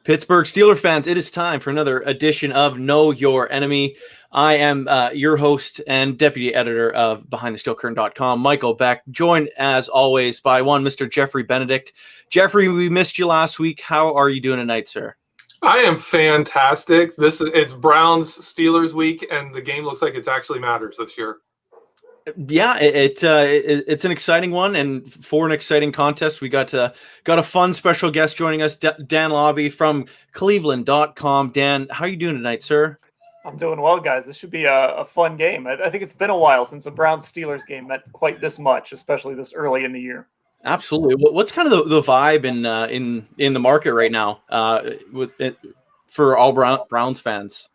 Pittsburgh Steelers fans, it is time for another edition of Know Your Enemy. I am your host and deputy editor of BehindTheSteelCurtain.com, Michael Beck, joined as always by one Mr. Geoffrey Benedict. Geoffrey, we missed you last week. How are you doing tonight, sir? I am fantastic. It's Browns Steelers week, and the game looks like it actually matters this year. Yeah, it's an exciting one, and for an exciting contest, we got a fun special guest joining us, Dan Labbe from Cleveland.com. Dan, how are you doing tonight, sir? I'm doing well, guys. This should be a fun game. I think it's been a while since a Browns-Steelers game meant quite this much, especially this early in the year. Absolutely. What's kind of the vibe in the market right now for all Browns fans?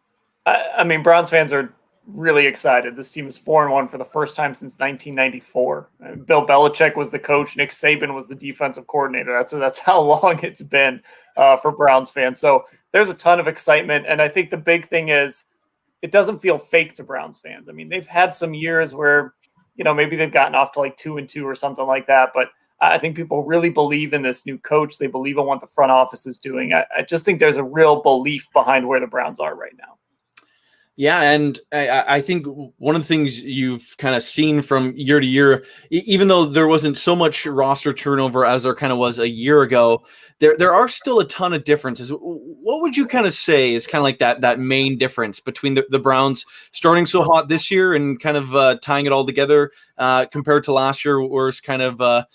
I mean, Browns fans are really excited. This team is 4-1 for the first time since 1994. Bill Belichick was the coach. Nick Saban was the defensive coordinator. That's how long it's been for Browns fans. So there's a ton of excitement, and I think the big thing is it doesn't feel fake to Browns fans. I mean, they've had some years where, maybe they've gotten off to like 2-2 or something like that, but I think people really believe in this new coach. They believe in what the front office is doing. I just think there's a real belief behind where the Browns are right now. Yeah, and I think one of the things you've kind of seen from year to year, even though there wasn't so much roster turnover as there kind of was a year ago, there are still a ton of differences. What would you kind of say is kind of like that main difference between the Browns starting so hot this year and kind of tying it all together compared to last year, where it's kind of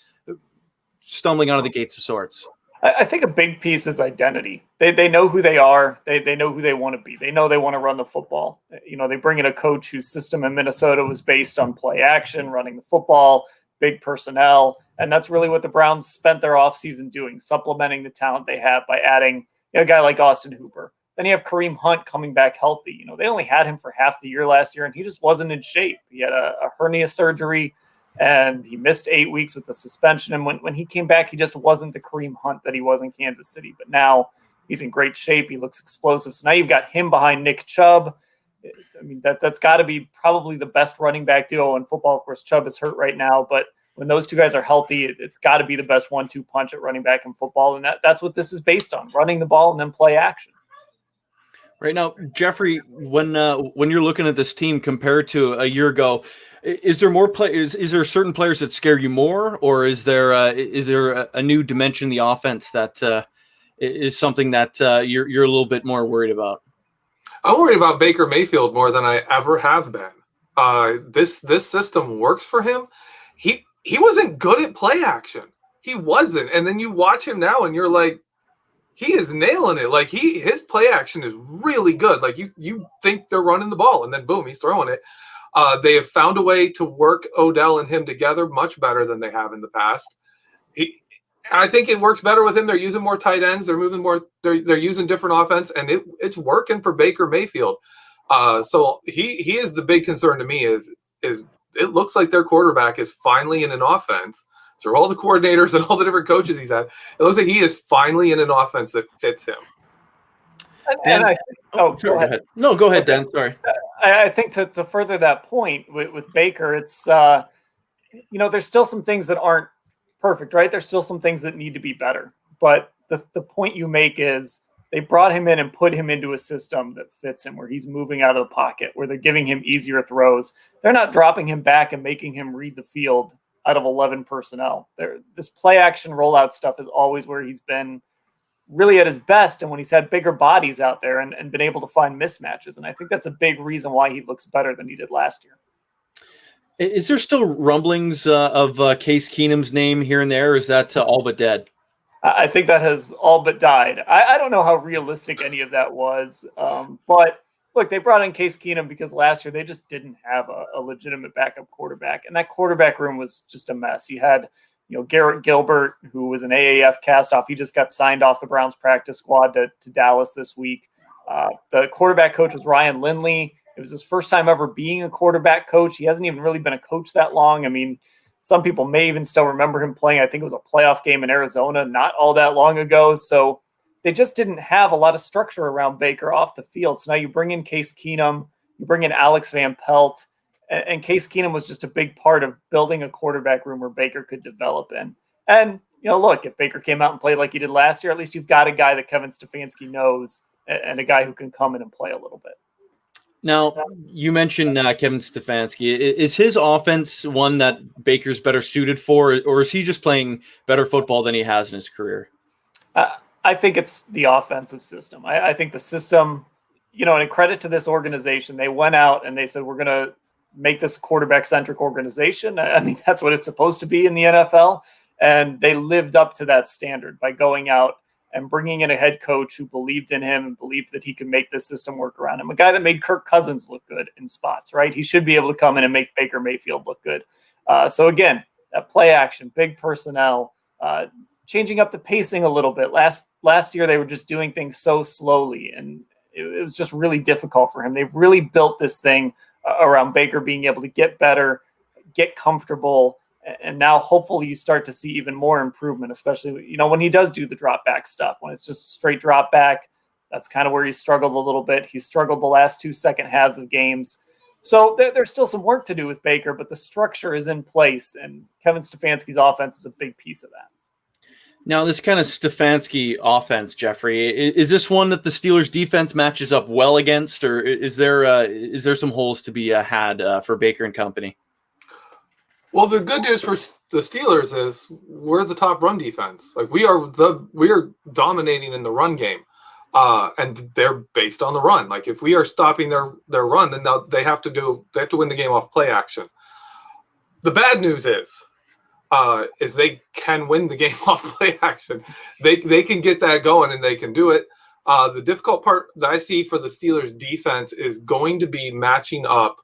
stumbling out of the gates of sorts? I think a big piece is identity. They know who they are. They know who they want to be. They know they want to run the football. They bring in a coach whose system in Minnesota was based on play action, running the football, big personnel. And that's really what the Browns spent their offseason doing, supplementing the talent they have by adding a guy like Austin Hooper. Then you have Kareem Hunt coming back healthy. They only had him for half the year last year, and he just wasn't in shape. He had a hernia surgery, and he missed 8 weeks with the suspension. And when he came back, he just wasn't the Kareem Hunt that he was in Kansas City. But now he's in great shape. He looks explosive. So now you've got him behind Nick Chubb. I mean, that's got to be probably the best running back duo in football. Of course, Chubb is hurt right now, but when those two guys are healthy, it's got to be the best 1-2 punch at running back in football. And that's what this is based on, running the ball and then play action. Right now, Geoffrey, when you're looking at this team compared to a year ago, is there more players? Is there certain players that scare you more, or is there a new dimension in the offense that is something that you're a little bit more worried about? I'm worried about Baker Mayfield more than I ever have been. This system works for him. He wasn't good at play action. He wasn't, and then you watch him now, and you're like, he is nailing it. Like his play action is really good. Like you think they're running the ball, and then boom, he's throwing it. They have found a way to work Odell and him together much better than they have in the past. I think it works better with him. They're using more tight ends. They're moving more. They're using different offense, and it's working for Baker Mayfield. So he is the big concern to me. Is it looks like their quarterback is finally in an offense through all the coordinators and all the different coaches he's had. It looks like he is finally in an offense that fits him. Go ahead. No, go ahead, Dan. Sorry. I think to further that point with Baker, it's there's still some things that aren't perfect, right? There's still some things that need to be better. But the point you make is they brought him in and put him into a system that fits him, where he's moving out of the pocket, where they're giving him easier throws. They're not dropping him back and making him read the field out of 11 personnel. This play action rollout stuff is always where he's been really at his best, and when he's had bigger bodies out there and been able to find mismatches. And I think that's a big reason why he looks better than he did last year. Is there still rumblings of Case Keenum's name here and there, or is that all but dead? I think that has all but died. I don't know how realistic any of that was. But look, they brought in Case Keenum because last year they just didn't have a legitimate backup quarterback. And that quarterback room was just a mess. You had Garrett Gilbert, who was an AAF castoff. He just got signed off the Browns practice squad to Dallas this week. The quarterback coach was Ryan Lindley. It was his first time ever being a quarterback coach. He hasn't even really been a coach that long. I mean, some people may even still remember him playing, I think it was a playoff game in Arizona not all that long ago. So they just didn't have a lot of structure around Baker off the field. So now you bring in Case Keenum, you bring in Alex Van Pelt, and Case Keenum was just a big part of building a quarterback room where Baker could develop in. And look, if Baker came out and played like he did last year, at least you've got a guy that Kevin Stefanski knows and a guy who can come in and play a little bit. Now, you mentioned Kevin Stefanski. Is his offense one that Baker's better suited for, or is he just playing better football than he has in his career? I think it's the offensive system. I think the system, and a credit to this organization, they went out and they said, we're going to make this a quarterback-centric organization. I mean, that's what it's supposed to be in the NFL. And they lived up to that standard by going out and bringing in a head coach who believed in him and believed that he could make this system work around him. A guy that made Kirk Cousins look good in spots, right? He should be able to come in and make Baker Mayfield look good. So again, that play action, big personnel, changing up the pacing a little bit. Last year, they were just doing things so slowly, and it was just really difficult for him. They've really built this thing around Baker being able to get better, get comfortable, and now hopefully you start to see even more improvement, especially, when he does do the drop back stuff, when it's just straight drop back. That's kind of where he struggled a little bit. He struggled the last 2 second halves of games. So there's still some work to do with Baker, but the structure is in place, and Kevin Stefanski's offense is a big piece of that. Now, this kind of Stefanski offense, Geoffrey, is this one that the Steelers defense matches up well against, or is there some holes to be had for Baker and company? Well, the good news for the Steelers is we're the top run defense. Like we are dominating in the run game, and they're based on the run. Like if we are stopping their run, then they have to win the game off play action. The bad news is they can win the game off play action. They can get that going and they can do it. The difficult part that I see for the Steelers defense is going to be matching up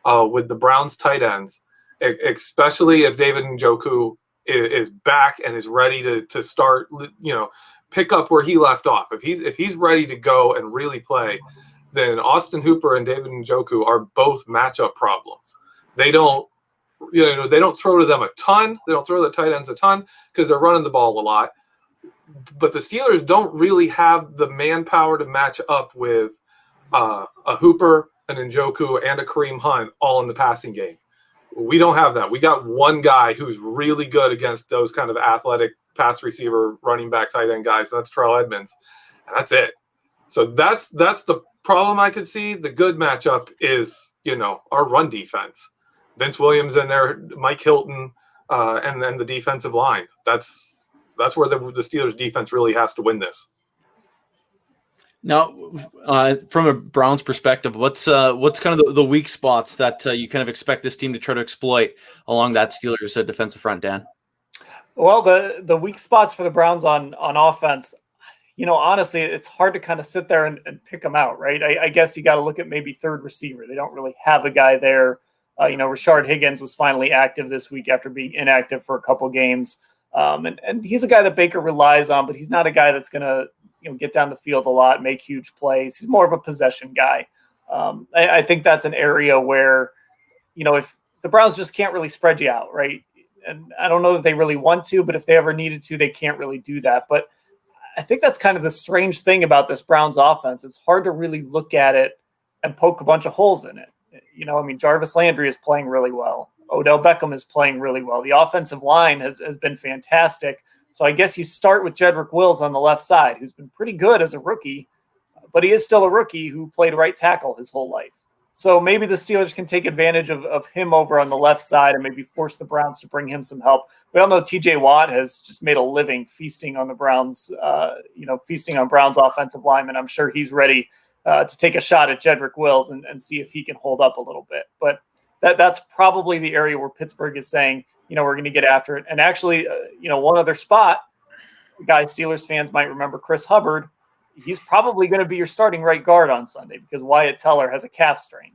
with the Browns tight ends, especially if David Njoku is back and is ready to start, pick up where he left off. If he's ready to go and really play, then Austin Hooper and David Njoku are both matchup problems. They don't throw to them a ton. They don't throw the tight ends a ton because they're running the ball a lot. But the Steelers don't really have the manpower to match up with a Hooper, an Njoku, and a Kareem Hunt all in the passing game. We don't have that. We got one guy who's really good against those kind of athletic pass receiver, running back, tight end guys. That's Terrell Edmonds. And that's it. So that's the problem I could see. The good matchup is, our run defense. Vince Williams in there, Mike Hilton, and then the defensive line. That's where the Steelers defense really has to win this. Now, from a Browns perspective, what's kind of the weak spots that you kind of expect this team to try to exploit along that Steelers defensive front, Dan? Well, the weak spots for the Browns on offense, honestly, it's hard to kind of sit there and pick them out, right? I guess you got to look at maybe third receiver. They don't really have a guy there. Rashard Higgins was finally active this week after being inactive for a couple games. And he's a guy that Baker relies on, but he's not a guy that's going to get down the field a lot, make huge plays. He's more of a possession guy. I think that's an area where, if the Browns just can't really spread you out, right? And I don't know that they really want to, but if they ever needed to, they can't really do that. But I think that's kind of the strange thing about this Browns offense. It's hard to really look at it and poke a bunch of holes in it. Jarvis Landry is playing really well. Odell Beckham is playing really well. The offensive line has been fantastic. So I guess you start with Jedrick Wills on the left side, who's been pretty good as a rookie, but he is still a rookie who played right tackle his whole life. So maybe the Steelers can take advantage of him over on the left side and maybe force the Browns to bring him some help. We all know TJ Watt has just made a living feasting on the Browns, feasting on Browns offensive linemen. I'm sure he's ready to take a shot at Jedrick Wills and see if he can hold up a little bit. But that's probably the area where Pittsburgh is saying, we're going to get after it. And actually, one other spot, guys, Steelers fans might remember Chris Hubbard. He's probably going to be your starting right guard on Sunday because Wyatt Teller has a calf strain.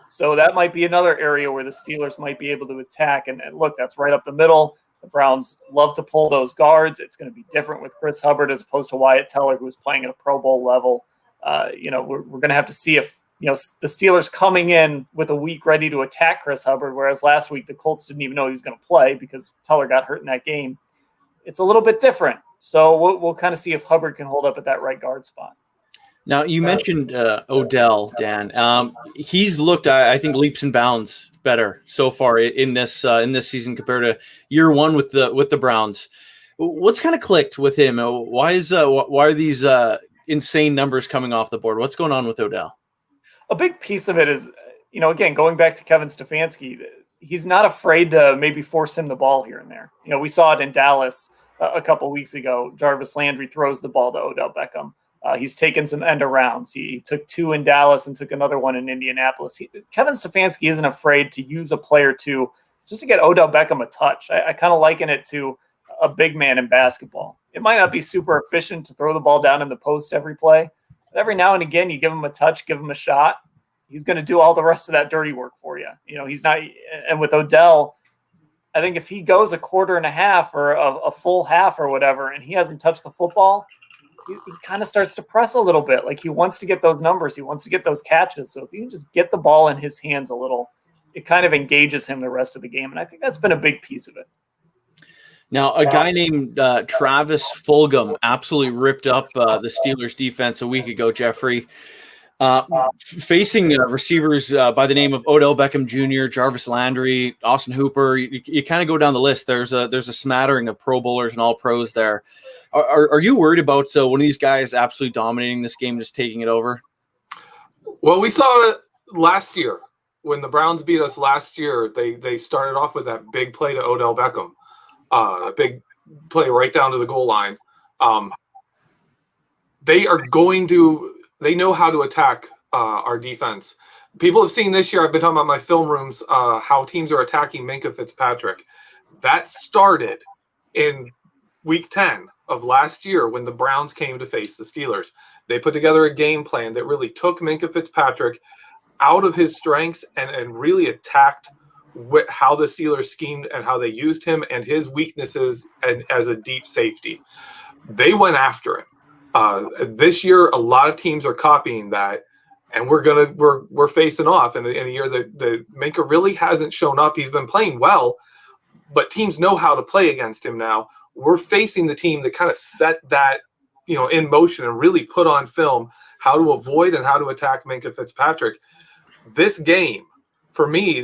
So that might be another area where the Steelers might be able to attack. And look, that's right up the middle. The Browns love to pull those guards. It's going to be different with Chris Hubbard as opposed to Wyatt Teller, who is playing at a Pro Bowl level. We're going to have to see if, the Steelers coming in with a week ready to attack Chris Hubbard, whereas last week the Colts didn't even know he was going to play because Teller got hurt in that game. It's a little bit different. So we'll kind of see if Hubbard can hold up at that right guard spot. Now, you mentioned Odell, Dan. He's looked, I think, leaps and bounds better so far in this season compared to year one with the Browns. What's kind of clicked with him? Why are these insane numbers coming off the board? What's going on with Odell? A big piece of it is, again, going back to Kevin Stefanski, he's not afraid to maybe force him the ball here and there. We saw it in Dallas a couple of weeks ago. Jarvis Landry throws the ball to Odell Beckham. He's taken some end arounds. He took 2 in Dallas and took another one in Indianapolis. Kevin Stefanski isn't afraid to use a play or two just to get Odell Beckham a touch. I kind of liken it to a big man in basketball. It might not be super efficient to throw the ball down in the post every play, but every now and again, you give him a touch, give him a shot. He's going to do all the rest of that dirty work for you. He's not. And with Odell, I think if he goes a quarter and a half or a full half or whatever, and he hasn't touched the football, he kind of starts to press a little bit. Like he wants to get those numbers. He wants to get those catches. So if you can just get the ball in his hands a little, it kind of engages him the rest of the game. And I think that's been a big piece of it. Now, a guy named Travis Fulgham absolutely ripped up the Steelers defense a week ago, Geoffrey. Facing receivers by the name of Odell Beckham Jr., Jarvis Landry, Austin Hooper, you kind of go down the list. There's a smattering of Pro Bowlers and All Pros there. Are you worried about one of these guys absolutely dominating this game, just taking it over? Well, we saw it last year when the Browns beat us last year. They started off with that big play to Odell Beckham, a big play right down to the goal line. They know how to attack our defense. People have seen this year, I've been talking about my film rooms, how teams are attacking Minkah Fitzpatrick. That started in week 10 of last year when the Browns came to face the Steelers. They put together a game plan that really took Minkah Fitzpatrick out of his strengths and really attacked how the Steelers schemed and how they used him and his weaknesses as a deep safety. They went after him. This year, a lot of teams are copying that, and we're facing off in a year that Minkah really hasn't shown up. He's been playing well, but teams know how to play against him now. We're facing the team that kind of set that, in motion and really put on film how to avoid and how to attack Minkah Fitzpatrick. This game, for me,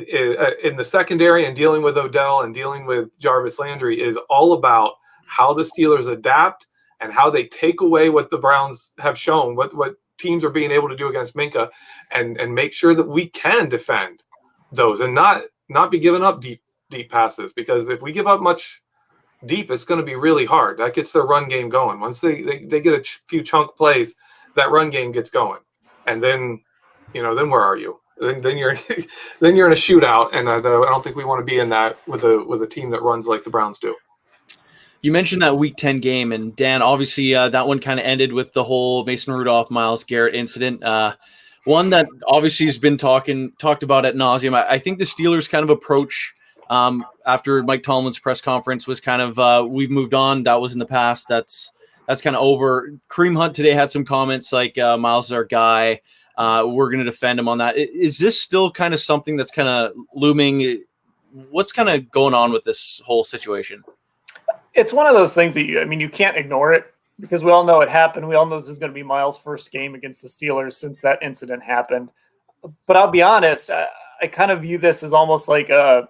in the secondary and dealing with Odell and dealing with Jarvis Landry, is all about how the Steelers adapt and how they take away what the Browns have shown, what teams are being able to do against Minkah, and make sure that we can defend those and not be giving up deep passes. Because if we give up much deep, it's going to be really hard. That gets their run game going. Once they get a few chunk plays, that run game gets going. And then, then where are you? Then you're in a shootout, and I don't think we want to be in that with a team that runs like the Browns do. You mentioned that Week 10 game, and Dan, obviously that one kind of ended with the whole Mason Rudolph, Myles Garrett incident. One that obviously has been talked about ad nauseum. I think the Steelers' kind of approach after Mike Tomlin's press conference was kind of we've moved on. That was in the past. That's kind of over. Kareem Hunt today had some comments like Myles is our guy. We're going to defend him on that. Is this still kind of something that's kind of looming? What's kind of going on with this whole situation? It's one of those things that you can't ignore it because we all know it happened. We all know this is going to be Myles' first game against the Steelers since that incident happened. But I'll be honest, I kind of view this as almost like a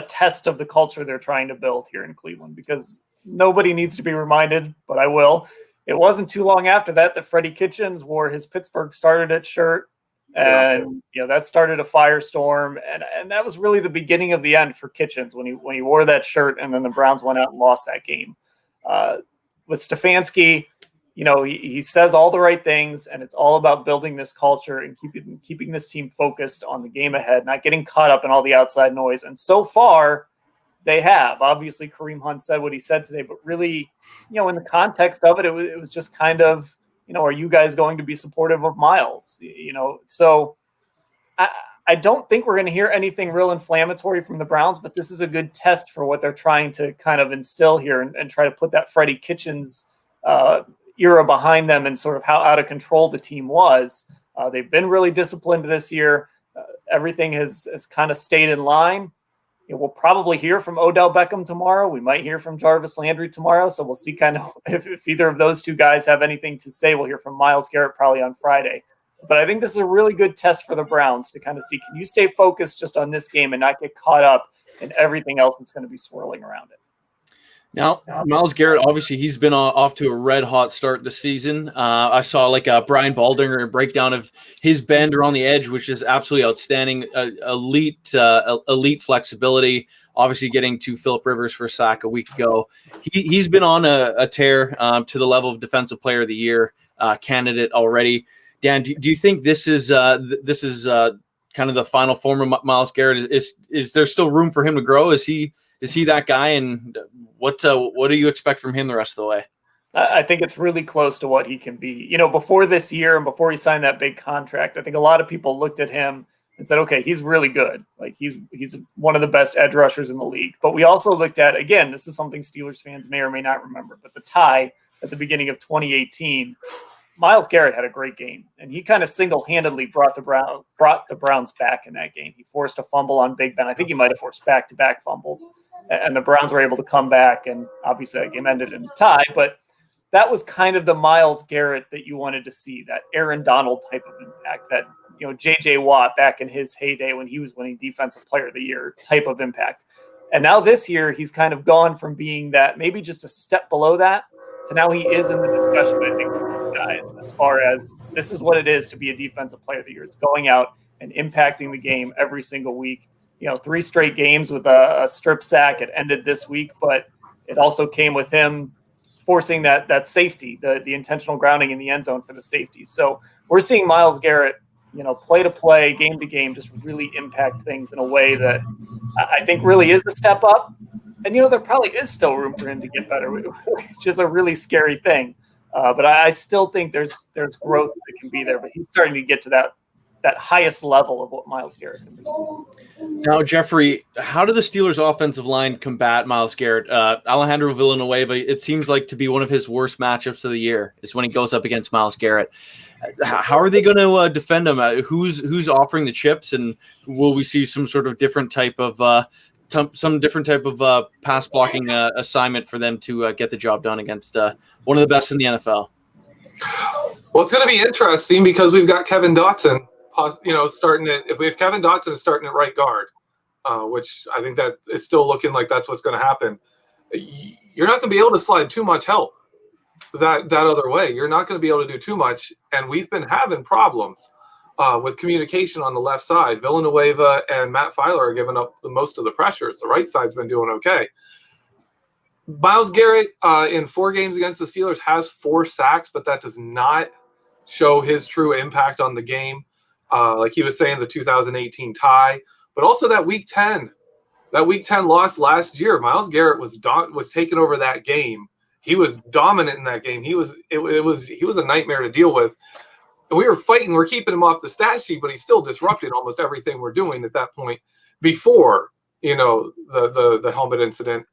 test of the culture they're trying to build here in Cleveland, because nobody needs to be reminded, but I will. It wasn't too long after that Freddie Kitchens wore his Pittsburgh started it shirt. And that started a firestorm, and that was really the beginning of the end for Kitchens when he wore that shirt, and then the Browns went out and lost that game. With Stefanski, he says all the right things, and it's all about building this culture and keeping this team focused on the game ahead, not getting caught up in all the outside noise. And so far, they have. Obviously, Kareem Hunt said what he said today, but really, in the context of it, it was just kind of, are you guys going to be supportive of Myles? So I don't think we're going to hear anything real inflammatory from the Browns, but this is a good test for what they're trying to kind of instill here and try to put that Freddie Kitchens era behind them and sort of how out of control the team was. They've been really disciplined this year. Everything has kind of stayed in line. We'll probably hear from Odell Beckham tomorrow. We might hear from Jarvis Landry tomorrow. So we'll see kind of if either of those two guys have anything to say. We'll hear from Myles Garrett probably on Friday. But I think this is a really good test for the Browns to kind of see, can you stay focused just on this game and not get caught up in everything else that's going to be swirling around it? Now, Myles Garrett, obviously, he's been off to a red hot start this season. I saw like a Brian Baldinger breakdown of his bend around the edge, which is absolutely outstanding. Elite flexibility. Obviously, getting to Phillip Rivers for a sack a week ago. He's been on a tear to the level of Defensive Player of the Year candidate already. Dan, do you think this is kind of the final form of Myles Garrett? Is there still room for him to grow? Is he that guy? And what do you expect from him the rest of the way? I think it's really close to what he can be. You know, before this year and before he signed that big contract, I think a lot of people looked at him and said, okay, he's really good. Like he's one of the best edge rushers in the league. But we also looked at, again, this is something Steelers fans may or may not remember, but the tie at the beginning of 2018, Myles Garrett had a great game, and he kind of single-handedly brought the Browns back in that game. He forced a fumble on Big Ben. I think he might have forced back-to-back fumbles, and the Browns were able to come back, and obviously that game ended in a tie. But that was kind of the Myles Garrett that you wanted to see, that Aaron Donald type of impact, that J.J. Watt back in his heyday when he was winning Defensive Player of the Year type of impact. And now this year, he's kind of gone from being that maybe just a step below that to now he is in the discussion, I think, with these guys, as far as this is what it is to be a Defensive Player of the Year. It's going out and impacting the game every single week. 3 straight games with a strip sack. It ended this week, but it also came with him forcing that safety, the intentional grounding in the end zone for the safety. So we're seeing Myles Garrett, play to play, game to game, just really impact things in a way that I think really is a step up. And, there probably is still room for him to get better, which is a really scary thing. But I still think there's growth that can be there. But he's starting to get to that highest level of what Myles Garrett can do. Now, Geoffrey, how do the Steelers' offensive line combat Myles Garrett? Alejandro Villanueva, it seems like to be one of his worst matchups of the year is when he goes up against Myles Garrett. How are they going to defend him? Who's offering the chips, and will we see some sort of different type of pass blocking assignment for them to get the job done against one of the best in the NFL? Well, it's going to be interesting because we've got Kevin Dotson, starting it. If we have Kevin Dotson starting at right guard, which I think that is still looking like that's what's going to happen, you're not going to be able to slide too much help that other way. You're not going to be able to do too much, and we've been having problems with communication on the left side. Villanueva and Matt Filer are giving up the most of the pressures. The right side's been doing okay. Myles Garrett in 4 games against the Steelers has 4 sacks, but that does not show his true impact on the game. Like he was saying, the 2018 tie, but also that Week 10 loss last year. Myles Garrett was taking over that game. He was dominant in that game. He was a nightmare to deal with. And we were fighting. We're keeping him off the stat sheet, but he's still disrupting almost everything we're doing at that point. Before the helmet incident,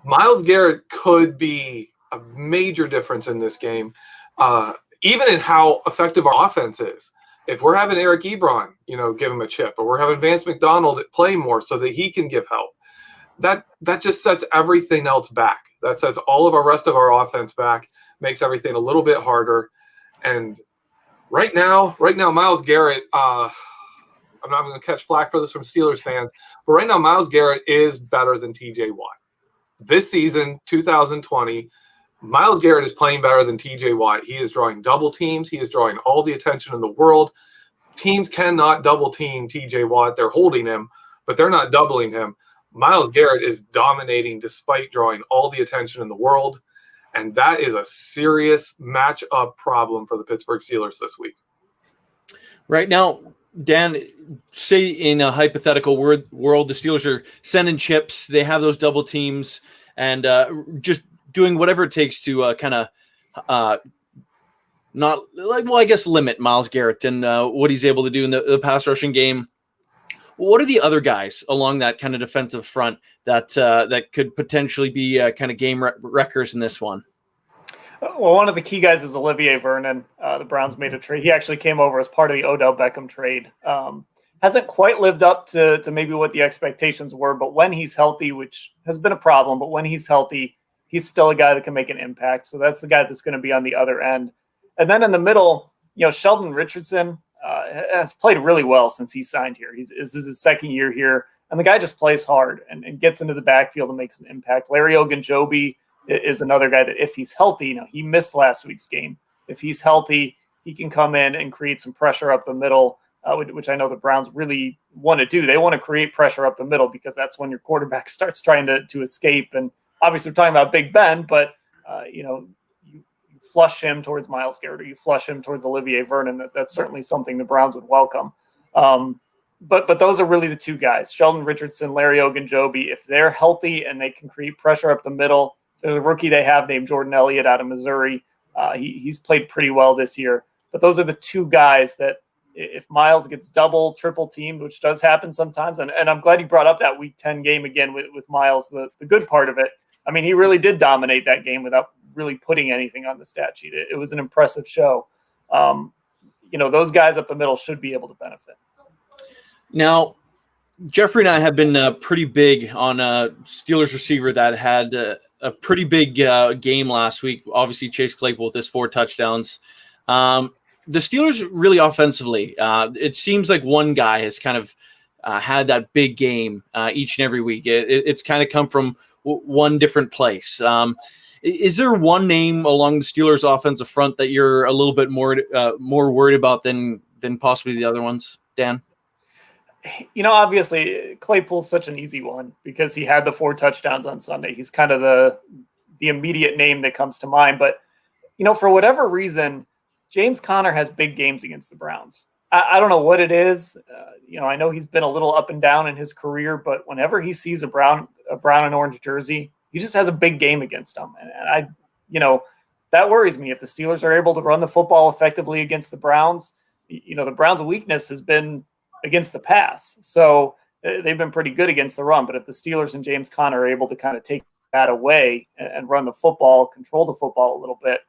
Myles Garrett could be a major difference in this game, even in how effective our offense is. If we're having Eric Ebron, give him a chip, or we're having Vance McDonald play more so that he can give help, that just sets everything else back. That sets all of our rest of our offense back, makes everything a little bit harder. And right now, Myles Garrett, I'm not going to catch flack for this from Steelers fans, but right now Myles Garrett is better than TJ Watt. This season, 2020, Myles Garrett is playing better than TJ Watt. He is drawing double teams. He is drawing all the attention in the world. Teams cannot double team TJ Watt. They're holding him, but they're not doubling him. Myles Garrett is dominating despite drawing all the attention in the world. And that is a serious matchup problem for the Pittsburgh Steelers this week. Right now, Dan, say in a hypothetical world, the Steelers are sending chips. They have those double teams and just doing whatever it takes to limit Myles Garrett and what he's able to do in the pass rushing game. What are the other guys along that kind of defensive front that could potentially be kind of game wreckers in this one? Well, one of the key guys is Olivier Vernon. The Browns made a trade. He actually came over as part of the Odell Beckham trade. Hasn't quite lived up to maybe what the expectations were, but when he's healthy, which has been a problem, but when he's healthy, he's still a guy that can make an impact. So that's the guy that's going to be on the other end. And then in the middle, Sheldon Richardson has played really well since he signed here. This is his second year here. And the guy just plays hard and gets into the backfield and makes an impact. Larry Ogunjobi is another guy that if he's healthy, he missed last week's game. If he's healthy, he can come in and create some pressure up the middle, which I know the Browns really want to do. They want to create pressure up the middle because that's when your quarterback starts trying to escape. And obviously we're talking about Big Ben, but, you flush him towards Myles Garrett or you flush him towards Olivier Vernon. That's certainly something the Browns would welcome. But those are really the two guys, Sheldon Richardson, Larry Ogunjobi. If they're healthy and they can create pressure up the middle, there's a rookie they have named Jordan Elliott out of Missouri. He's played pretty well this year. But those are the two guys that if Myles gets double, triple teamed, which does happen sometimes, and I'm glad you brought up that Week 10 game again with Myles, the good part of it. I mean, he really did dominate that game without really putting anything on the stat sheet. It was an impressive show. Those guys up the middle should be able to benefit. Now, Geoffrey and I have been pretty big on a Steelers receiver that had a pretty big game last week. Obviously, Chase Claypool with his 4 touchdowns. The Steelers really offensively, it seems like one guy has kind of had that big game each and every week. It's kind of come from one different place. Is there one name along the Steelers offensive front that you're a little bit more worried about than possibly the other ones, Dan? Obviously Claypool's such an easy one because he had the 4 touchdowns on Sunday. He's kind of the immediate name that comes to mind. But, for whatever reason, James Conner has big games against the Browns. I don't know what it is. I know he's been a little up and down in his career, but whenever he sees a brown and orange jersey, he just has a big game against them. And that worries me. If the Steelers are able to run the football effectively against the Browns, the Browns' weakness has been against the pass. So they've been pretty good against the run. But if the Steelers and James Conner are able to kind of take that away and run the football, control the football a little bit,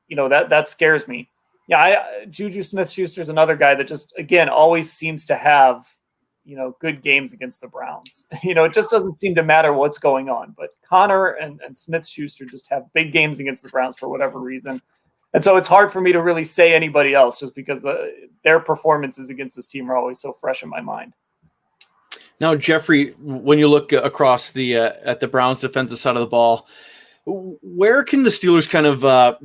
that scares me. Juju Smith-Schuster is another guy that just, again, always seems to have, good games against the Browns. It just doesn't seem to matter what's going on. But Conner and Smith-Schuster just have big games against the Browns for whatever reason. And so it's hard for me to really say anybody else just because their performances against this team are always so fresh in my mind. Now, Geoffrey, when you look across at the Browns defensive side of the ball, where can the Steelers kind of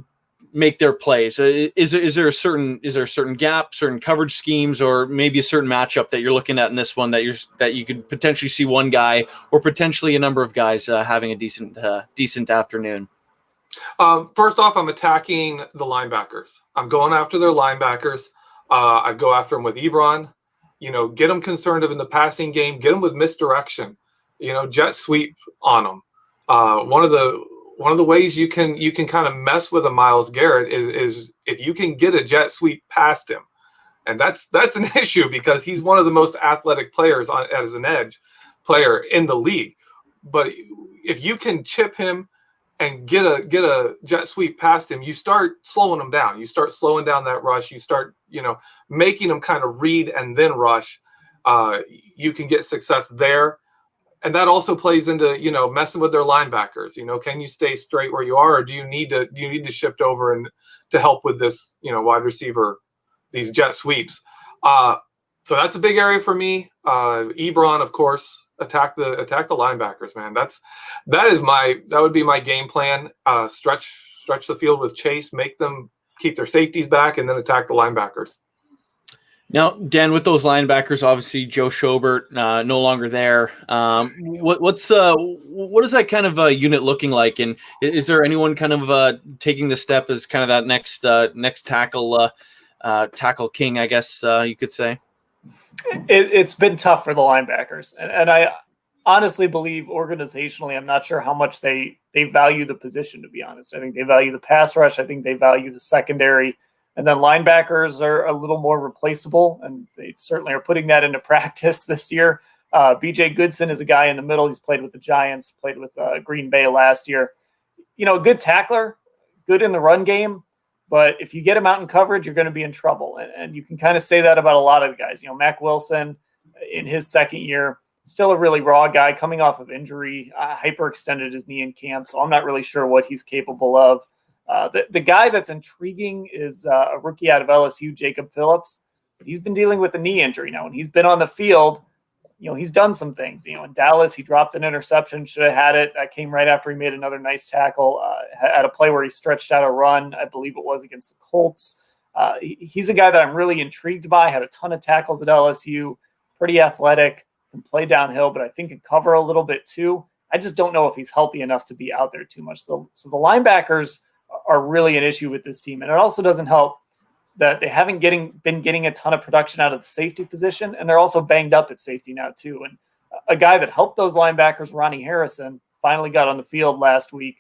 make their plays? Is there a certain gap, certain coverage schemes, or maybe a certain matchup that you're looking at in this one that you could potentially see one guy or potentially a number of guys having a decent afternoon? First off, I'm attacking the linebackers. I'm going after their linebackers. I go after them with Ebron. Get them concerned in the passing game. Get them with misdirection. Jet sweep on them. One of the ways you can kind of mess with a Myles Garrett is if you can get a jet sweep past him, and that's an issue because he's one of the most athletic players as an edge player in the league. But if you can chip him and get a jet sweep past him, you start slowing him down. You start slowing down that rush. You start making him kind of read and then rush. You can get success there. And that also plays into, messing with their linebackers. Can you stay straight where you are, or do you need to shift over and to help with this, wide receiver, these jet sweeps? So that's a big area for me. Ebron, of course, attack the linebackers, man. That would be my game plan. Stretch the field with Chase, make them keep their safeties back, and then attack the linebackers. Now, Dan, with those linebackers, obviously Joe Schobert no longer there. What does that kind of unit looking like? And is there anyone kind of taking the step as kind of that next tackle king, I guess you could say? It's been tough for the linebackers, and I honestly believe organizationally, I'm not sure how much they value the position. To be honest, I think they value the pass rush. I think they value the secondary. And then linebackers are a little more replaceable, and they certainly are putting that into practice this year. B.J. Goodson is a guy in the middle. He's played with the Giants, played with Green Bay last year. A good tackler, good in the run game, but if you get him out in coverage, you're going to be in trouble. And you can kind of say that about a lot of the guys. Mac Wilson in his second year, still a really raw guy coming off of injury, hyperextended his knee in camp, so I'm not really sure what he's capable of. The guy that's intriguing is a rookie out of LSU, Jacob Phillips. He's been dealing with a knee injury now, and he's been on the field he's done some things. In Dallas, he dropped an interception, should have had it. That came right after he made another nice tackle at a play where he stretched out a run, I believe it was against the Colts. He's a guy that I'm really intrigued by. Had a ton of tackles at LSU, pretty athletic, can play downhill, but I think can cover a little bit too. I just don't know if he's healthy enough to be out there too much. So the linebackers are really an issue with this team. And it also doesn't help that they haven't been getting a ton of production out of the safety position, and they're also banged up at safety now too. And a guy that helped those linebackers, Ronnie Harrison, finally got on the field last week,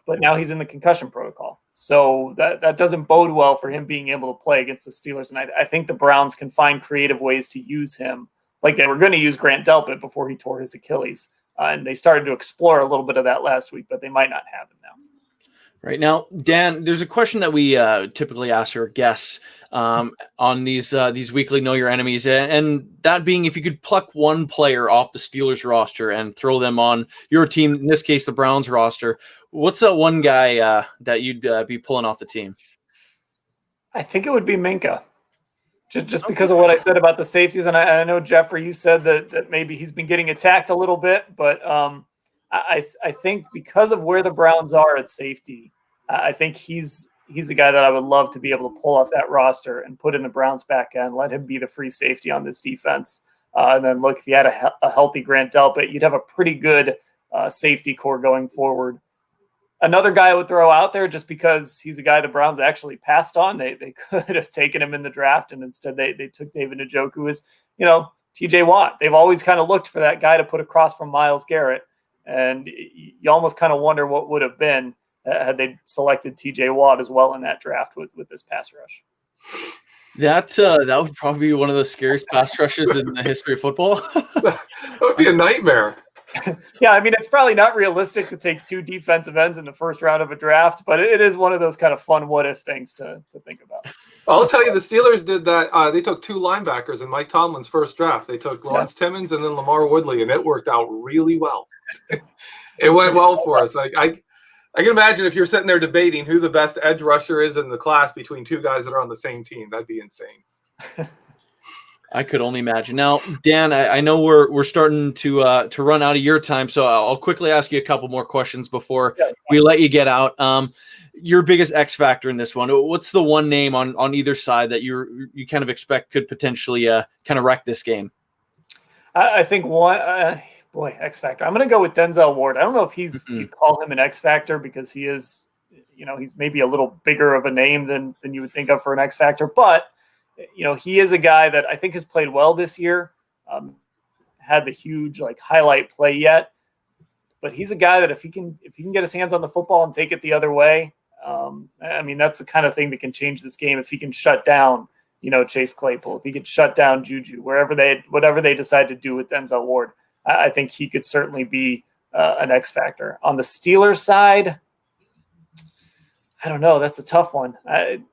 but now he's in the concussion protocol. So that doesn't bode well for him being able to play against the Steelers. And I think the Browns can find creative ways to use him, like they were going to use Grant Delpit before he tore his Achilles. And they started to explore a little bit of that last week, but they might not have him now. Right now, Dan, there's a question that we typically ask our guests on these weekly Know Your Enemies, and that being if you could pluck one player off the Steelers roster and throw them on your team, in this case the Browns roster, what's that one guy that you'd be pulling off the team? I think it would be Minka. Just because of what I said about the safeties, and I know, Geoffrey, you said that maybe he's been getting attacked a little bit, but I think because of where the Browns are at safety, I think he's a guy that I would love to be able to pull off that roster and put in the Browns back end, let him be the free safety on this defense. And then look, if you had a healthy Grant Delpit, you'd have a pretty good safety core going forward. Another guy I would throw out there, just because he's a guy the Browns actually passed on. They could have taken him in the draft, and instead they took David Njoku, is TJ Watt. They've always kind of looked for that guy to put across from Myles Garrett. And you almost kind of wonder what would have been had they selected TJ Watt as well in that draft with this pass rush. That would probably be one of the scariest pass rushes in the history of football. That would be a nightmare. Yeah, I mean, it's probably not realistic to take two defensive ends in the first round of a draft, but it is one of those kind of fun what-if things to think about. I'll tell you, the Steelers did that. They took two linebackers in Mike Tomlin's first draft. They took Lawrence Timmons and then Lamar Woodley, and it worked out really well. It went well for us. I can imagine if you're sitting there debating who the best edge rusher is in the class between two guys that are on the same team. That'd be insane. I could only imagine. Now, Dan, I know we're starting to run out of your time, so I'll quickly ask you a couple more questions before we let you get out. Your biggest X factor in this one, what's the one name on either side that you kind of expect could potentially kind of wreck this game? I think one, X factor. I'm going to go with Denzel Ward. I don't know if you call him an X factor because he is, he's maybe a little bigger of a name than you would think of for an X factor, but he is a guy that I think has played well this year. Had the huge highlight play yet, but he's a guy that if he can get his hands on the football and take it the other way, I mean, that's the kind of thing that can change this game. If he can shut down, Chase Claypool, if he could shut down Juju, whatever they decide to do with Denzel Ward, I think he could certainly be an X factor. On the Steelers side, I don't know. That's a tough one.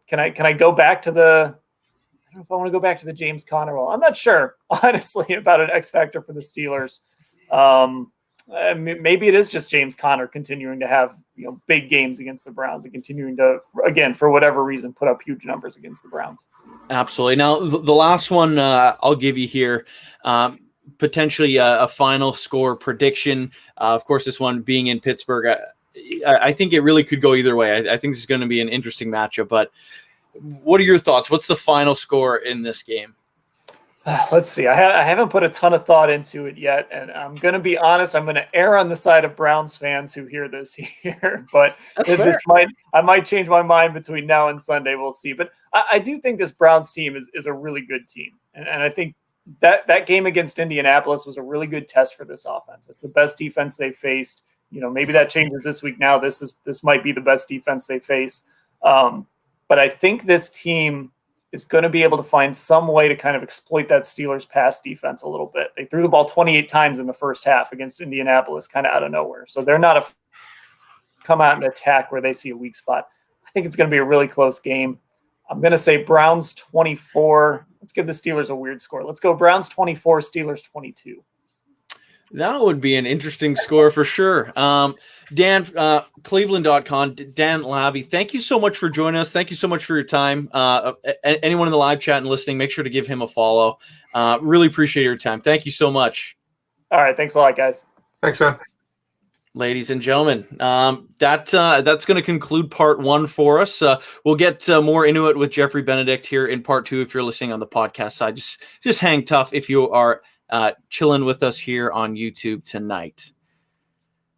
Can I go back to the? I don't know if I want to go back to the James Conner role. I'm not sure, honestly, about an X factor for the Steelers. Maybe it is just James Conner continuing to have big games against the Browns and continuing to, again, for whatever reason, put up huge numbers against the Browns. Absolutely. Now, the last one I'll give you here, potentially a final score prediction. Of course, this one being in Pittsburgh, I think it really could go either way. I think this is going to be an interesting matchup, but what are your thoughts? What's the final score in this game? Let's see. I haven't put a ton of thought into it yet, and I'm going to be honest. I'm going to err on the side of Browns fans who hear this here, but I might change my mind between now and Sunday. We'll see. But I do think this Browns team is a really good team, and I think that game against Indianapolis was a really good test for this offense. It's the best defense they faced. Maybe that changes this week. Now this might be the best defense they face. But I think this team is going to be able to find some way to kind of exploit that Steelers pass defense a little bit. They threw the ball 28 times in the first half against Indianapolis, kind of out of nowhere. So they're not come out and attack where they see a weak spot. I think it's going to be a really close game. I'm going to say Browns 24. Let's give the Steelers a weird score. Let's go Browns 24, Steelers 22. That would be an interesting score for sure. Dan, Cleveland.com, Dan Labbe, thank you so much for joining us. Thank you so much for your time. Anyone in the live chat and listening, make sure to give him a follow. Really appreciate your time. Thank you so much. All right. Thanks a lot, guys. Thanks, man. Ladies and gentlemen, that's going to conclude part 1 for us. We'll get more into it with Geoffrey Benedict here in part 2. If you're listening on the podcast side, just hang tough if you are chilling with us here on YouTube tonight.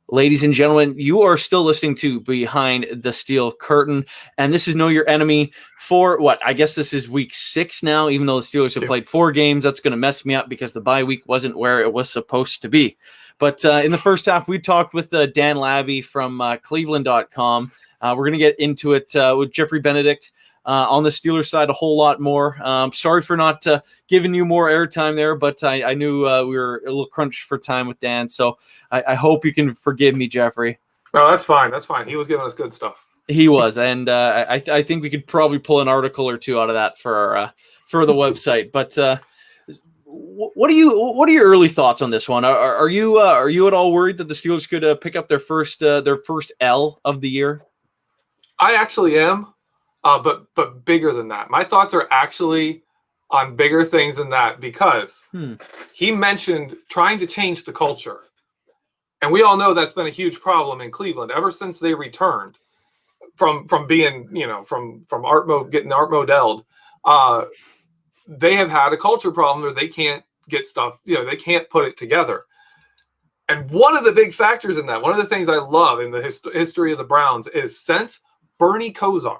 Ladies and gentlemen, you are still listening to Behind the Steel Curtain, and this is Know Your Enemy for what? I guess this is week 6 now, even though the Steelers have played 4 games. That's going to mess me up because the bye week wasn't where it was supposed to be. But in the first half, we talked with Dan Labbe from Cleveland.com. We're going to get into it with Geoffrey Benedict on the Steelers side a whole lot more. Sorry for not giving you more airtime there, but I knew we were a little crunched for time with Dan. So I hope you can forgive me, Geoffrey. No, that's fine. That's fine. He was giving us good stuff. He was, and I think we could probably pull an article or 2 out of that for the website. But what are your early thoughts on this one? Are you at all worried that the Steelers could pick up their first L of the year? I actually am, but bigger than that. My thoughts are actually on bigger things than that because he mentioned trying to change the culture, and we all know that's been a huge problem in Cleveland ever since they returned from being from getting Art Modelled. They have had a culture problem where they can't get stuff, they can't put it together. And one of the big factors in that, one of the things I love in the history of the Browns is since Bernie Kosar.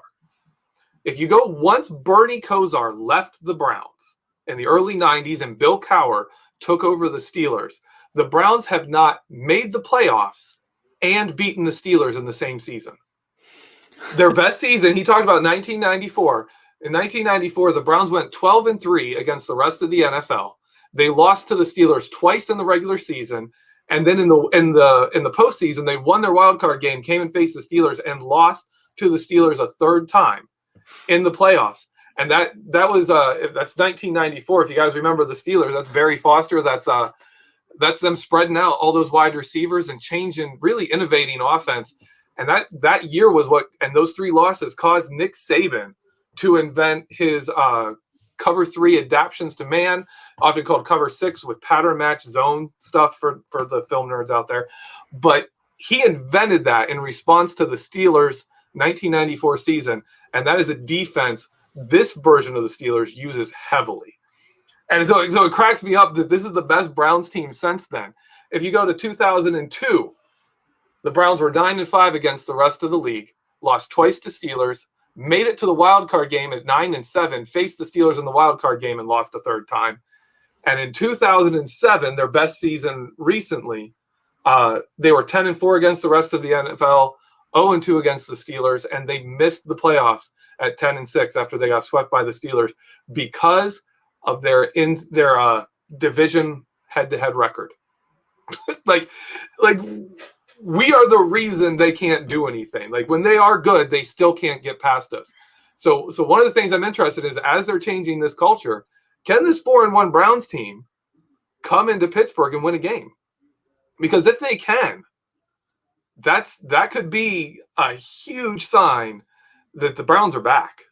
If you go once Bernie Kosar left the Browns in the early 90s and Bill Cowher took over the Steelers, the Browns have not made the playoffs and beaten the Steelers in the same season. Their best season, he talked about 1994. In 1994, the Browns went 12-3 against the rest of the NFL. They lost to the Steelers twice in the regular season, and then in the postseason, they won their wild card game, came and faced the Steelers, and lost to the Steelers a third time in the playoffs. And that was that's 1994. If you guys remember the Steelers, that's Barry Foster. That's them spreading out all those wide receivers and changing, really innovating offense. And that year was and those 3 losses caused Nick Saban to invent his cover 3 adaptions to man, often called cover 6 with pattern match zone stuff for the film nerds out there. But he invented that in response to the Steelers' 1994 season. And that is a defense this version of the Steelers uses heavily. And so it cracks me up that this is the best Browns team since then. If you go to 2002, the Browns were 9-5 against the rest of the league, lost twice to Steelers, made it to the wild card game at 9-7, faced the Steelers in the wild card game and lost a third time. And in 2007, their best season recently, they were 10-4 against the rest of the NFL, 0-2 against the Steelers, and they missed the playoffs at 10-6 after they got swept by the Steelers because of their division head-to-head record. like we are the reason they can't do anything. Like when they are good, they still can't get past us. So one of the things I'm interested in is as they're changing this culture, can this 4-1 Browns team come into Pittsburgh and win a game? Because if they can, that could be a huge sign that the Browns are back.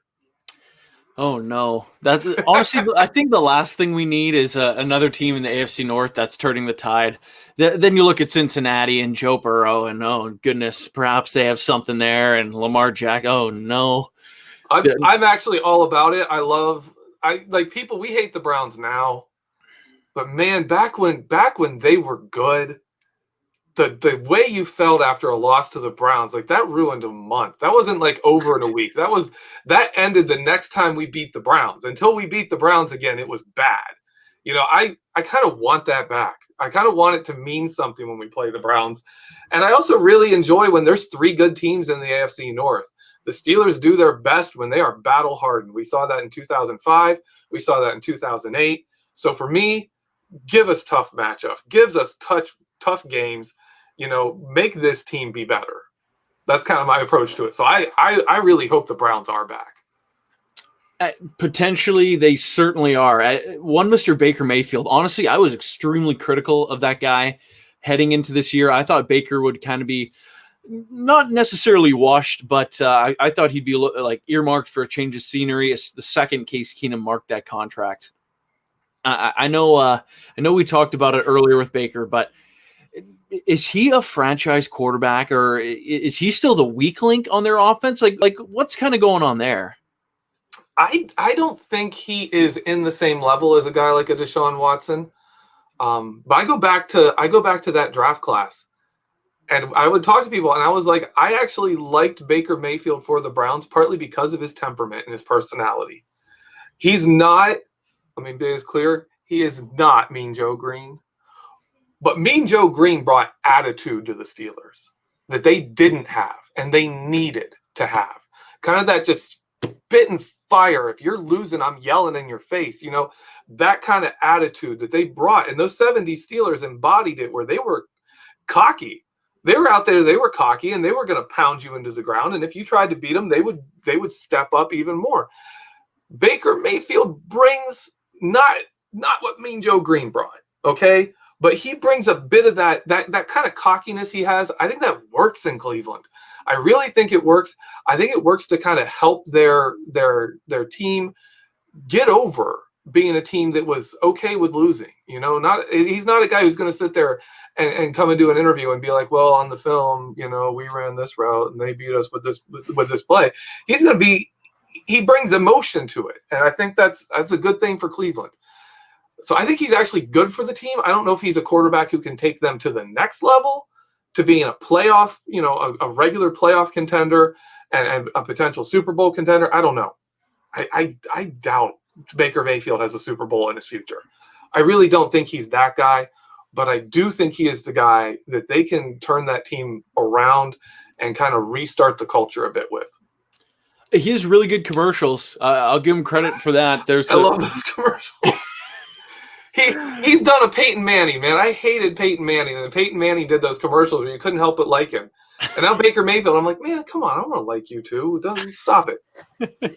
Oh no, that's honestly, I think the last thing we need is another team in the AFC North that's turning the tide. Then you look at Cincinnati and Joe Burrow, and oh goodness, perhaps they have something there. And Lamar Jack, oh no, I'm actually all about it. I like people. We hate the Browns now, but man, back when they were good. The way you felt after a loss to the Browns, like that ruined a month. That wasn't like over in a week. That ended the next time we beat the Browns. Until we beat the Browns again, it was bad. I kind of want that back. I kind of want it to mean something when we play the Browns. And I also really enjoy when there's 3 good teams in the AFC North. The Steelers do their best when they are battle hardened. We saw that in 2005. We saw that in 2008. So for me, give us tough matchups. Gives us tough games. Make this team be better. That's kind of my approach to it. So I really hope the Browns are back. Potentially, they certainly are. One Mr. Baker Mayfield, honestly, I was extremely critical of that guy heading into this year. I thought Baker would kind of be not necessarily washed, but I thought he'd be like earmarked for a change of scenery. It's the second Case Keenum marked that contract. I know we talked about it earlier with Baker, but is he a franchise quarterback, or is he still the weak link on their offense? Like what's kind of going on there? I don't think he is in the same level as a guy like a Deshaun Watson. But I go back to that draft class, and I would talk to people, and I was like, I actually liked Baker Mayfield for the Browns, partly because of his temperament and his personality. He's not, I mean, it is clear, he is not Mean Joe Green. But Mean Joe Green brought attitude to the Steelers that they didn't have and they needed to have. Kind of that just spit and fire. If you're losing, I'm yelling in your face. You know, that kind of attitude that they brought. And those 70s Steelers embodied it, where they were cocky. They were out there, they were cocky, and they were going to pound you into the ground. And if you tried to beat them, they would step up even more. Baker Mayfield brings not what Mean Joe Green brought, okay? But he brings a bit of that kind of cockiness he has. I think that works in Cleveland. I really think it works. I think it works to kind of help their team get over being a team that was okay with losing. You know, he's not a guy who's going to sit there and come and do an interview and be like, well, on the film, you know, we ran this route and they beat us with this play. He brings emotion to it, and I think that's a good thing for Cleveland. So I think he's actually good for the team. I don't know if he's a quarterback who can take them to the next level, to being a playoff, you know, a regular playoff contender and a potential Super Bowl contender. I don't know. I doubt Baker Mayfield has a Super Bowl in his future. I really don't think he's that guy, but I do think he is the guy that they can turn that team around and kind of restart the culture a bit with. He has really good commercials. I'll give him credit for that. I love those commercials. He's done a Peyton Manning, man. I hated Peyton Manning, and Peyton Manning did those commercials where you couldn't help but like him. And now Baker Mayfield, I'm like, man, come on, I want to like you too. Don't stop it.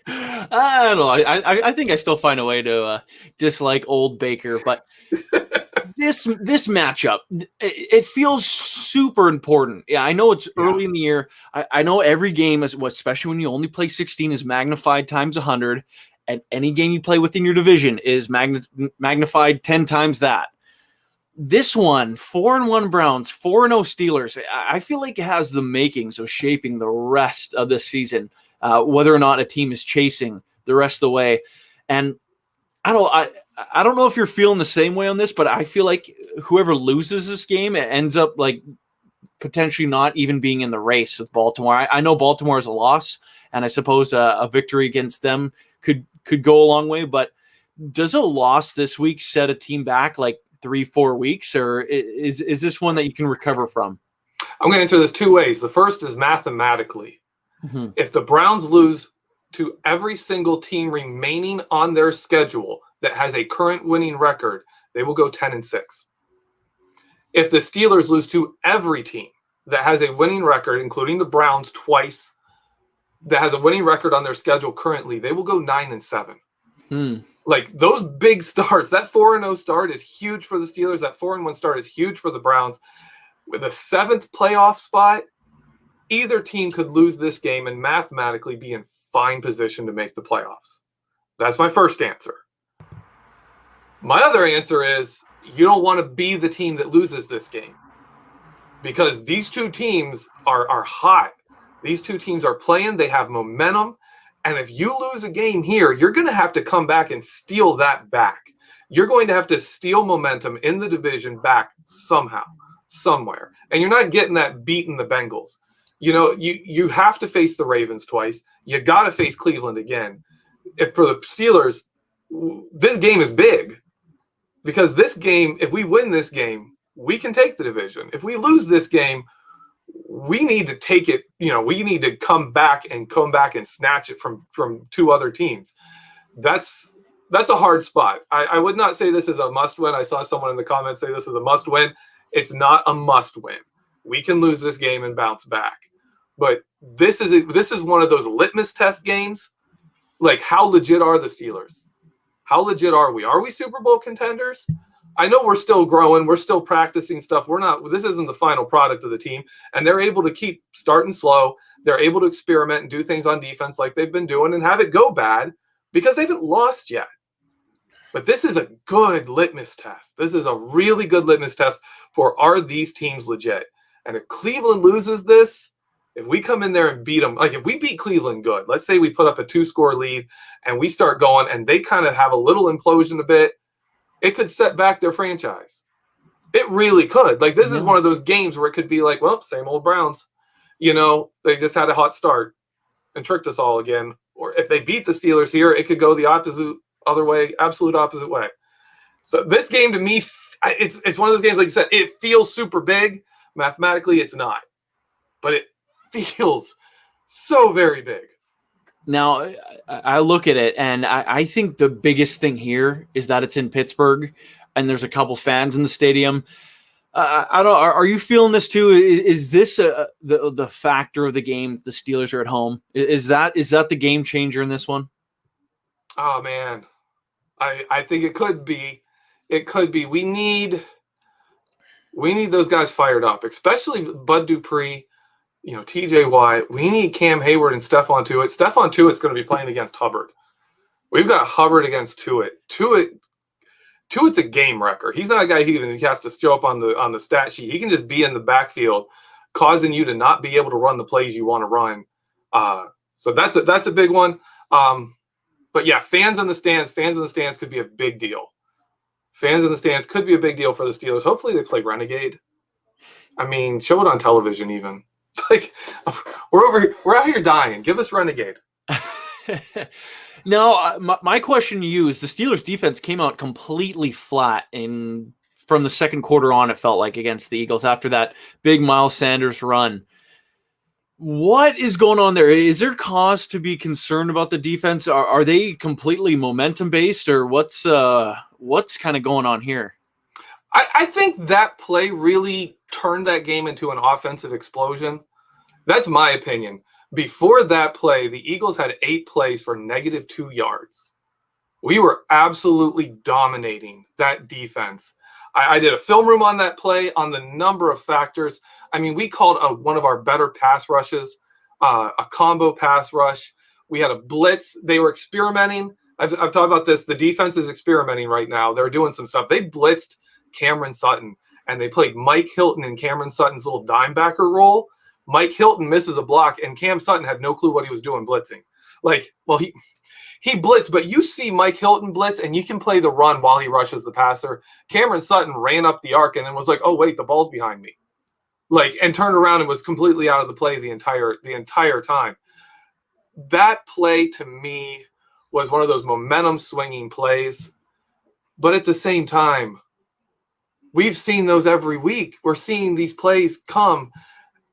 I don't know. I think I still find a way to dislike old Baker, but this matchup, it feels super important. Yeah, I know it's early in the year. I know every game is, especially when you only play 16, is magnified times 100. And any game you play within your division is magnified 10 times that. This one, 4-1 Browns, 4-0 Steelers, I feel like it has the makings of shaping the rest of this season, whether or not a team is chasing the rest of the way. And I don't know if you're feeling the same way on this, but I feel like whoever loses this game, it ends up like potentially not even being in the race with Baltimore. I know Baltimore is a loss, and I suppose a victory against them could go a long way, but does a loss this week set a team back like 3-4 weeks, or is this one that you can recover from? I'm going to answer this two ways. The first is mathematically. Mm-hmm. If the Browns lose to every single team remaining on their schedule that has a current winning record, they will go 10-6. If the Steelers lose to every team that has a winning record, including the Browns twice, that has a winning record on their schedule currently, they will go 9-7. Like those big starts, that 4-0 start is huge for the Steelers. That 4-1 start is huge for the Browns. With a 7th playoff spot, either team could lose this game and mathematically be in fine position to make the playoffs. That's my first answer. My other answer is you don't want to be the team that loses this game, because these two teams are hot. These two teams are playing. They have momentum. And if you lose a game here, you're going to have to come back and steal that back. You're going to have to steal momentum in the division back somehow, somewhere. And you're not getting that beating the Bengals. You know, you have to face the Ravens twice. You got to face Cleveland again. If for the Steelers, this game is big. Because this game, if we win this game, we can take the division. If we lose this game, we need to take it, you know, we need to come back and snatch it from two other teams. That's a hard spot. I would not say this is a must win. I saw someone in the comments say this is a must win. It's not a must win. We can lose this game and bounce back. But this is one of those litmus test games. Like, how legit are the Steelers? How legit are we? Are we Super Bowl contenders? I know we're still growing. We're still practicing stuff. This isn't the final product of the team. And they're able to keep starting slow. They're able to experiment and do things on defense like they've been doing and have it go bad because they haven't lost yet. But this is a good litmus test. This is a really good litmus test for, are these teams legit? And if Cleveland loses this, if we come in there and beat them, like if we beat Cleveland good, let's say we put up a 2-score lead and we start going and they kind of have a little implosion a bit, it could set back their franchise. It really could. Like, this is one of those games where it could be like, well, same old Browns. You know, they just had a hot start and tricked us all again. Or if they beat the Steelers here, it could go the other way, absolute opposite way. So this game to me, it's one of those games, like you said, it feels super big. Mathematically, it's not. But it feels so very big. Now, I look at it, and I think the biggest thing here is that it's in Pittsburgh, and there's a couple fans in the stadium. I don't. Are you feeling this too? Is this the factor of the game? The Steelers are at home. Is that the game changer in this one? Oh man, I think it could be. It could be. We need those guys fired up, especially Bud Dupree. You know, T.J. Watt. We need Cam Hayward and Stephon Tuitt. Stephon Tuitt's going to be playing against Hubbard. We've got Hubbard against Tuitt. Tuitt's a game wrecker. He's not a guy who has to show up on the stat sheet. He can just be in the backfield, causing you to not be able to run the plays you want to run. So that's a big one. But yeah, fans in the stands could be a big deal. Fans in the stands could be a big deal for the Steelers. Hopefully they play Renegade. I mean, show it on television even. Like, we're out here dying. Give us Renegade. Now, my question to you is, the Steelers defense came out completely flat from the second quarter on, it felt like, against the Eagles after that big Miles Sanders run. What is going on there? Is there cause to be concerned about the defense? Are they completely momentum-based, or what's kind of going on here? I think that play really turned that game into an offensive explosion. That's my opinion. Before that play, the Eagles had 8 plays for -2 yards. We were absolutely dominating that defense. I did a film room on that play on the number of factors. I mean, we called one of our better pass rushes, a combo pass rush. We had a blitz. They were experimenting. I've talked about this. The defense is experimenting right now. They're doing some stuff. They blitzed Cameron Sutton, and they played Mike Hilton in Cameron Sutton's little dime backer role. Mike Hilton misses a block, and Cam Sutton had no clue what he was doing blitzing. Like, well, he blitzed, but you see Mike Hilton blitz, and you can play the run while he rushes the passer. Cameron Sutton ran up the arc and then was like, oh, wait, the ball's behind me. Like, and turned around and was completely out of the play the entire time. That play, to me, was one of those momentum-swinging plays. But at the same time, we've seen those every week. We're seeing these plays come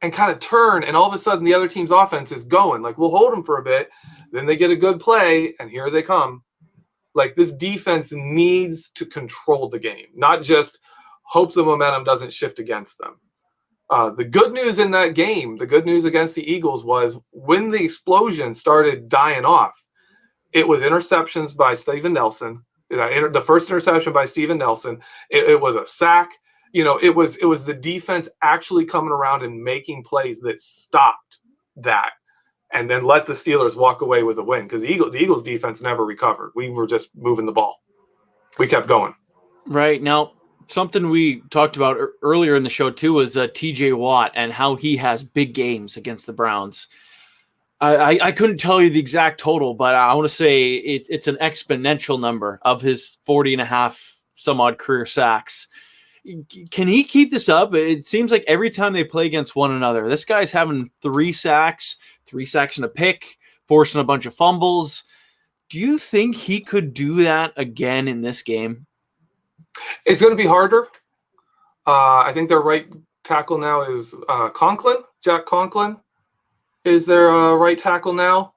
and kind of turn, and all of a sudden the other team's offense is going. Like, we'll hold them for a bit, then they get a good play, and here they come. Like, this defense needs to control the game, not just hope the momentum doesn't shift against them. The good news in that game, the good news against the Eagles, was when the explosion started dying off, it was interceptions by Steven Nelson. The first interception by Steven Nelson. It was a sack. You know, it was the defense actually coming around and making plays that stopped that, and then let the Steelers walk away with a win, because the Eagles defense never recovered. We were just moving the ball. We kept going. Right. Now, something we talked about earlier in the show too was T.J. Watt and how he has big games against the Browns. I couldn't tell you the exact total, but I want to say it's an exponential number of his 40.5 some odd career sacks. Can he keep this up? It seems like every time they play against one another, this guy's having 3 sacks and a pick, forcing a bunch of fumbles. Do you think he could do that again in this game? It's going to be harder. I think their right tackle now is Conklin. Jack Conklin is their right tackle now.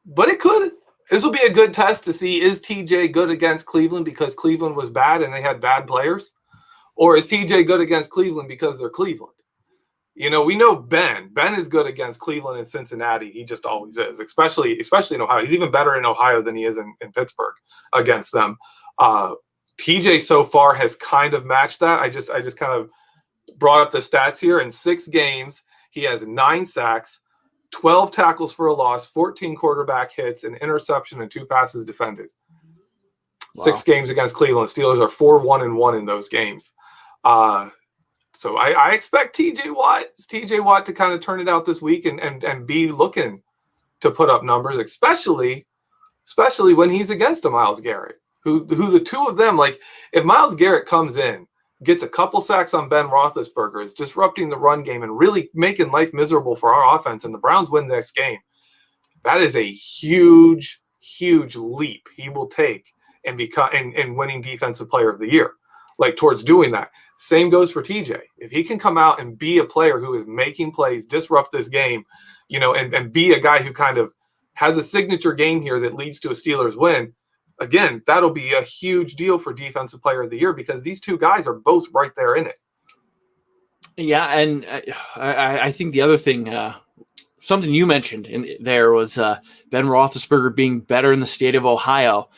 But it could. This will be a good test to see, is TJ good against Cleveland because Cleveland was bad and they had bad players? Or is TJ good against Cleveland because they're Cleveland? You know, we know Ben. Ben is good against Cleveland and Cincinnati. He just always is, especially in Ohio. He's even better in Ohio than he is in Pittsburgh against them. TJ so far has kind of matched that. I just kind of brought up the stats here. In 6 games, he has 9 sacks, 12 tackles for a loss, 14 quarterback hits, an interception, and 2 passes defended. Wow. 6 games against Cleveland. Steelers are 4-1-1 in those games. So I expect TJ Watt to kind of turn it out this week and be looking to put up numbers, especially when he's against a Myles Garrett, who the two of them, like if Myles Garrett comes in, gets a couple sacks on Ben Roethlisberger, is disrupting the run game and really making life miserable for our offense, and the Browns win the next game, that is a huge, huge leap he will take and become and winning Defensive Player of the Year, like towards doing that. Same goes for TJ. If he can come out and be a player who is making plays, disrupt this game, and be a guy who kind of has a signature game here that leads to a Steelers win, again, that'll be a huge deal for Defensive Player of the Year because these two guys are both right there in it. Yeah, and I think the other thing, something you mentioned in there was Ben Roethlisberger being better in the state of Ohio.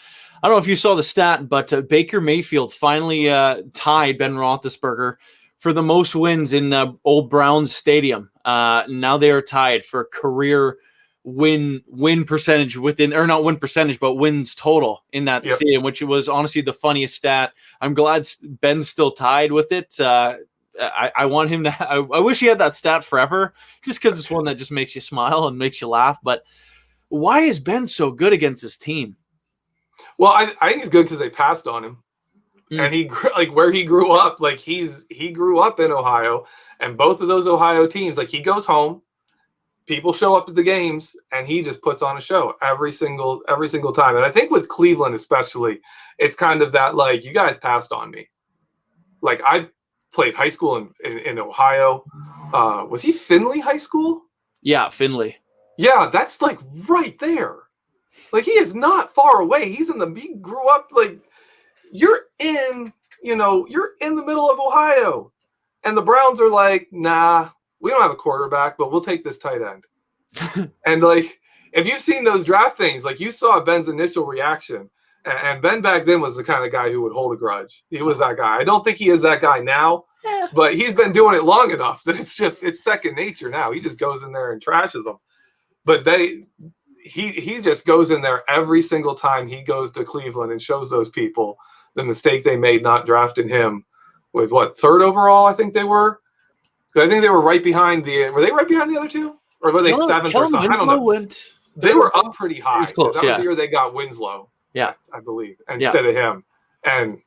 I don't know if you saw the stat, but Baker Mayfield finally tied Ben Roethlisberger for the most wins in Old Browns Stadium. Now they are tied for career win percentage within, or not win percentage, but wins total in that stadium, which was honestly the funniest stat. I'm glad Ben's still tied with it. I want him to. I wish he had that stat forever, just because it's one that just makes you smile and makes you laugh. But why is Ben so good against his team? Well, I think he's good because they passed on him, and he where he grew up. Like he grew up in Ohio, and both of those Ohio teams, like he goes home, people show up to the games, and he just puts on a show every single time. And I think with Cleveland especially, it's kind of that like you guys passed on me. Like I played high school in Ohio. Was he Findlay High School? Yeah, Findlay. Yeah, that's like right there. Like he is not far away. He grew up like you're in the middle of Ohio. And the Browns are like, nah, we don't have a quarterback, but we'll take this tight end. And like, if you've seen those draft things, like you saw Ben's initial reaction, and Ben back then was the kind of guy who would hold a grudge. He was that guy. I don't think he is that guy now, but he's been doing it long enough that it's second nature now. He just goes in there and trashes them. But he just goes in there every single time he goes to Cleveland and shows those people the mistake they made not drafting him with what, 3rd overall, I think they were. I think they were right behind were they right behind the other two? Or were they 7th or something? I don't know. They were up pretty high. It was close, that was the year they got Winslow. Yeah. I believe, instead of him. And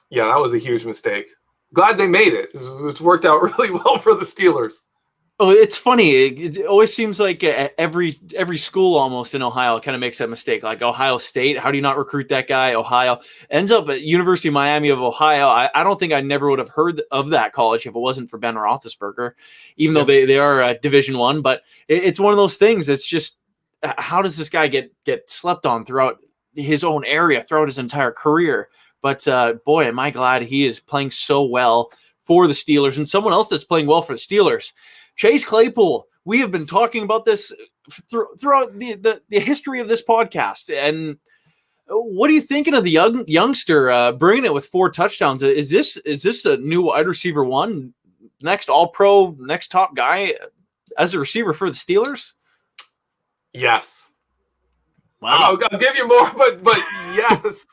yeah, that was a huge mistake. Glad they made it. It's worked out really well for the Steelers. Oh, it's funny. It always seems like every school almost in Ohio kind of makes that mistake. Like Ohio State, how do you not recruit that guy? Ohio ends up at University of Miami of Ohio. I don't think I never would have heard of that college if it wasn't for Ben Roethlisberger, even though they are Division I. But it's one of those things. It's just, how does this guy get slept on throughout his own area, throughout his entire career? But boy, am I glad he is playing so well for the Steelers. And someone else that's playing well for the Steelers, Chase Claypool. We have been talking about this throughout the history of this podcast. And what are you thinking of the youngster bringing it with 4 touchdowns? Is this a new wide receiver one, next All-Pro, next top guy as a receiver for the Steelers? Yes. Wow. I'll give you more, but yes.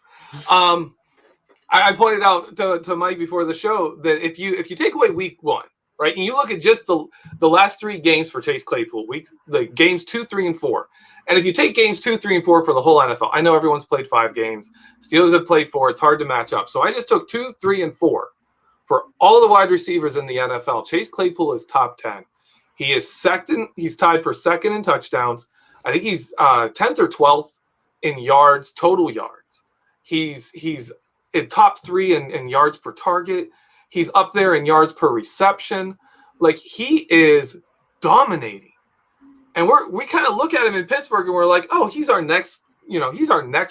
I pointed out to Mike before the show that if you take away week 1, right, and you look at just the last 3 games for Chase Claypool, the games 2, 3, and 4, and if you take games 2, 3, and 4 for the whole NFL, I know everyone's played 5 games. Steelers have played 4. It's hard to match up. So I just took 2, 3, and 4 for all the wide receivers in the NFL. Chase Claypool is top 10. He is second. He's tied for second in touchdowns. I think he's 10th or 12th in yards, total yards. He's in top 3 in yards per target. He's up there in yards per reception. Like, he is dominating. And we kind of look at him in Pittsburgh and we're like, oh, he's our next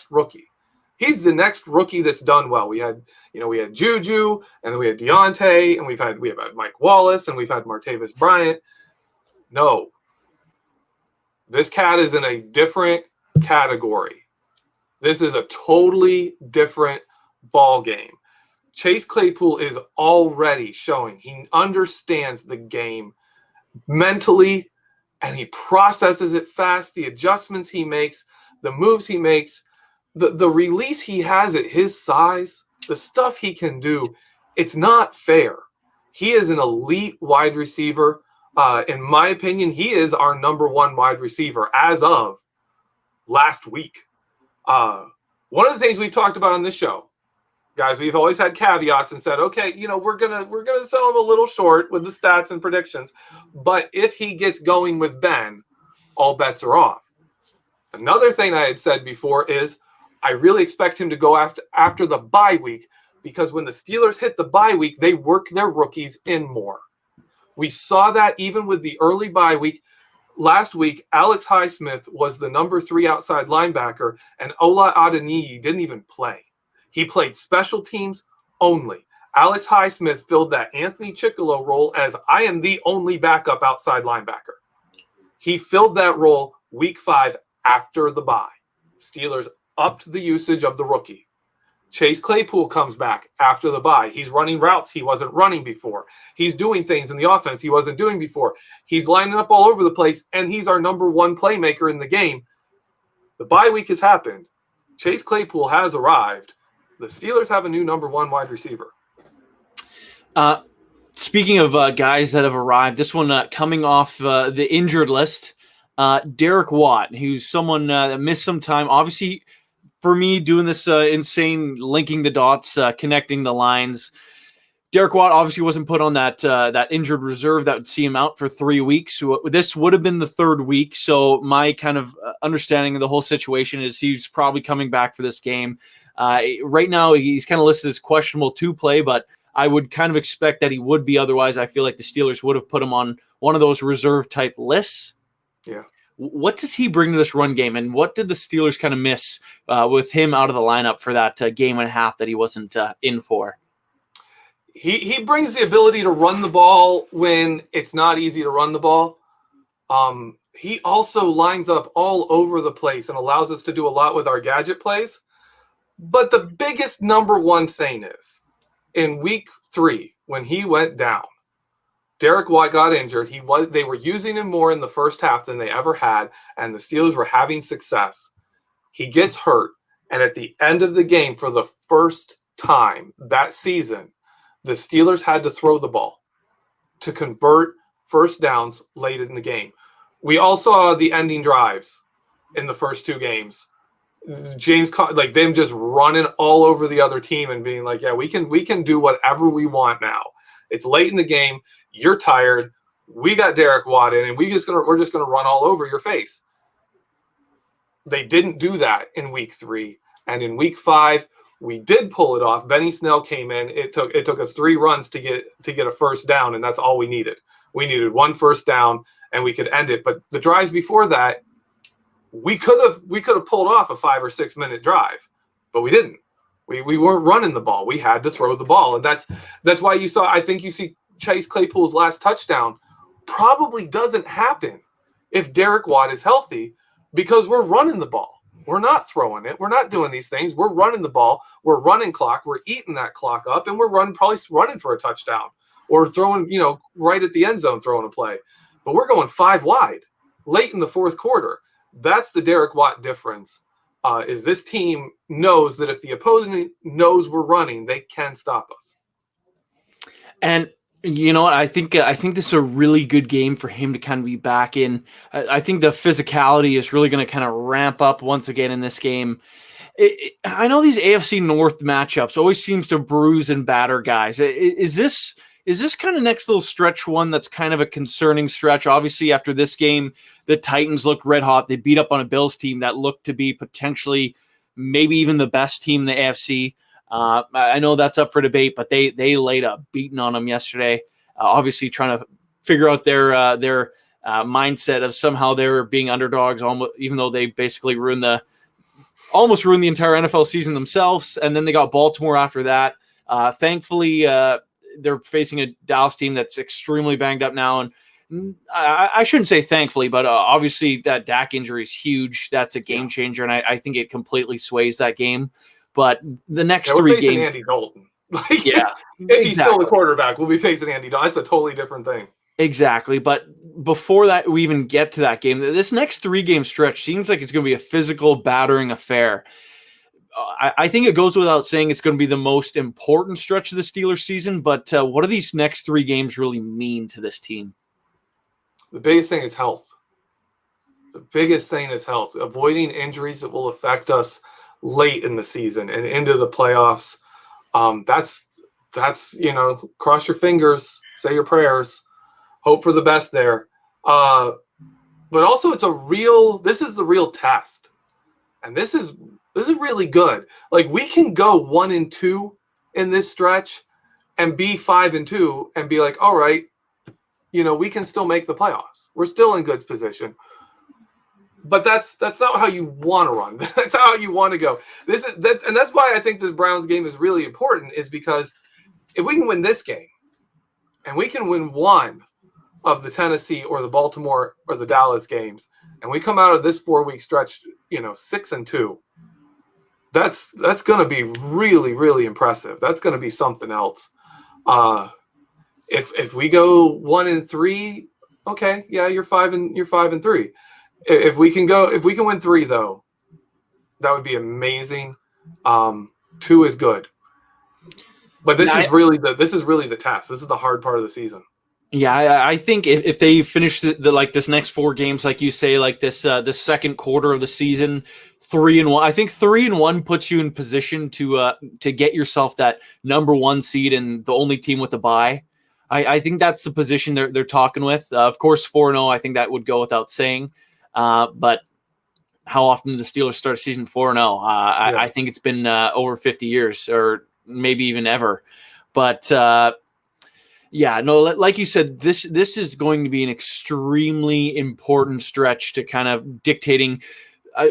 rookie. He's the next rookie that's done well. We had Juju, and then we had Deontay, and we have had Mike Wallace, and we've had Martavis Bryant. No. This cat is in a different category. This is a totally different ball game. Chase Claypool is already showing he understands the game mentally, and he processes it fast. The adjustments he makes, the moves he makes, the release he has at his size, the stuff he can do, it's not fair. He is an elite wide receiver. In my opinion, he is our number one wide receiver as of last week. One of the things we've talked about on this show, guys, we've always had caveats and said, okay, we're gonna sell him a little short with the stats and predictions, but if he gets going with Ben, all bets are off. Another thing I had said before is I really expect him to go after the bye week, because when the Steelers hit the bye week, they work their rookies in more. We saw that even with the early bye week. Last week, Alex Highsmith was the number 3 outside linebacker, and Ola Adeniyi didn't even play. He played special teams only. Alex Highsmith filled that Anthony Chickillo role as I am the only backup outside linebacker. He filled that role week 5 after the bye. Steelers upped the usage of the rookie. Chase Claypool comes back after the bye. He's running routes he wasn't running before. He's doing things in the offense he wasn't doing before. He's lining up all over the place, and he's our number 1 playmaker in the game. The bye week has happened. Chase Claypool has arrived. The Steelers have a new number 1 wide receiver. Speaking of guys that have arrived, this one coming off the injured list, Derek Watt, who's someone that missed some time. Obviously, for me, doing this insane linking the dots, connecting the lines, Derek Watt obviously wasn't put on that injured reserve that would see him out for 3 weeks. So this would have been the 3rd week. So my kind of understanding of the whole situation is he's probably coming back for this game. Right now, he's kind of listed as questionable to play, but I would kind of expect that he would be. Otherwise, I feel like the Steelers would have put him on one of those reserve type lists. Yeah. What does he bring to this run game, and what did the Steelers kind of miss with him out of the lineup for that game and a half that he wasn't in for? He brings the ability to run the ball when it's not easy to run the ball. He also lines up all over the place and allows us to do a lot with our gadget plays. But the biggest number 1 thing is, in week 3, when he went down, Derek Watt got injured. They were using him more in the first half than they ever had, and the Steelers were having success. He gets hurt, and at the end of the game, for the first time that season, the Steelers had to throw the ball to convert first downs late in the game. We all saw the ending drives in the first 2 games. Like them just running all over the other team and being like, yeah, we can do whatever we want now. It's late in the game. You're tired. We got Derek Watt in, and we're just gonna run all over your face. They didn't do that in week 3, and in week 5, we did pull it off. Benny Snell came in. It took us 3 runs to get a first down, and that's all we needed. We needed 1 first down, and we could end it. But the drives before that, we could have pulled off a 5 or 6 minute drive, but we didn't. We weren't running the ball. We had to throw the ball, and that's why you see Chase Claypool's last touchdown probably doesn't happen if Derek Watt is healthy, because we're running the ball. We're not throwing it. We're not doing these things. We're running the ball. We're running clock. We're eating that clock up, and we're probably running for a touchdown or throwing, right at the end zone, throwing a play. But we're going 5 wide late in the 4th quarter. That's the Derek Watt difference. Is this team knows that if the opponent knows we're running, they can stop us. And you know what? I think this is a really good game for him to kind of be back in. I think the physicality is really going to kind of ramp up once again in this game. I know these AFC North matchups always seems to bruise and batter guys. Is this kind of next little stretch one that's kind of a concerning stretch? Obviously, after this game, the Titans looked red hot. They beat up on a Bills team that looked to be potentially maybe even the best team in the AFC. I know that's up for debate, but they laid a beating on them yesterday. Obviously, trying to figure out their mindset of somehow they were being underdogs, almost, even though they basically almost ruined the entire NFL season themselves. And then they got Baltimore after that. Thankfully, they're facing a Dallas team that's extremely banged up now. And I shouldn't say thankfully, but obviously that Dak injury is huge. That's a game changer, and I think it completely sways that game. But the next we're 3 facing games, Andy Dalton. Like, yeah, if he's still the quarterback, we'll be facing Andy Dalton. That's a totally different thing. Exactly. But before that, we even get to that game, this next 3-game stretch seems like it's going to be a physical battering affair. I think it goes without saying it's going to be the most important stretch of the Steelers season, but what do these next 3 games really mean to this team? The biggest thing is health. The biggest thing is health. Avoiding injuries that will affect us late in the season and into the playoffs. That's cross your fingers, say your prayers, hope for the best there. But also this is the real test. And this is really good. Like, we can go 1-2 in this stretch and be 5-2 and be like, all right, we can still make the playoffs. We're still in good position. But that's not how you want to run. That's how you want to go. That's why I think the Browns game is really important, is because if we can win this game and we can win one of the Tennessee or the Baltimore or the Dallas games, and we come out of this 4-week stretch, 6-2, that's going to be really, really impressive. That's going to be something else. If we go 1-3, okay, yeah, you're 5-3. If we can win 3 though, that would be amazing. 2 is good, but this is really the test. This is the hard part of the season. Yeah, I think if they finish this next 4 games, like you say, like this second quarter of the season, 3-1, I think 3-1 puts you in position to get yourself that number 1 seed and the only team with a bye. I think that's the position they're talking with. Of course, 4-0, I think that would go without saying. But how often do the Steelers start a season 4-0? I think it's been over 50 years, or maybe even ever. But like you said, this is going to be an extremely important stretch to kind of dictating.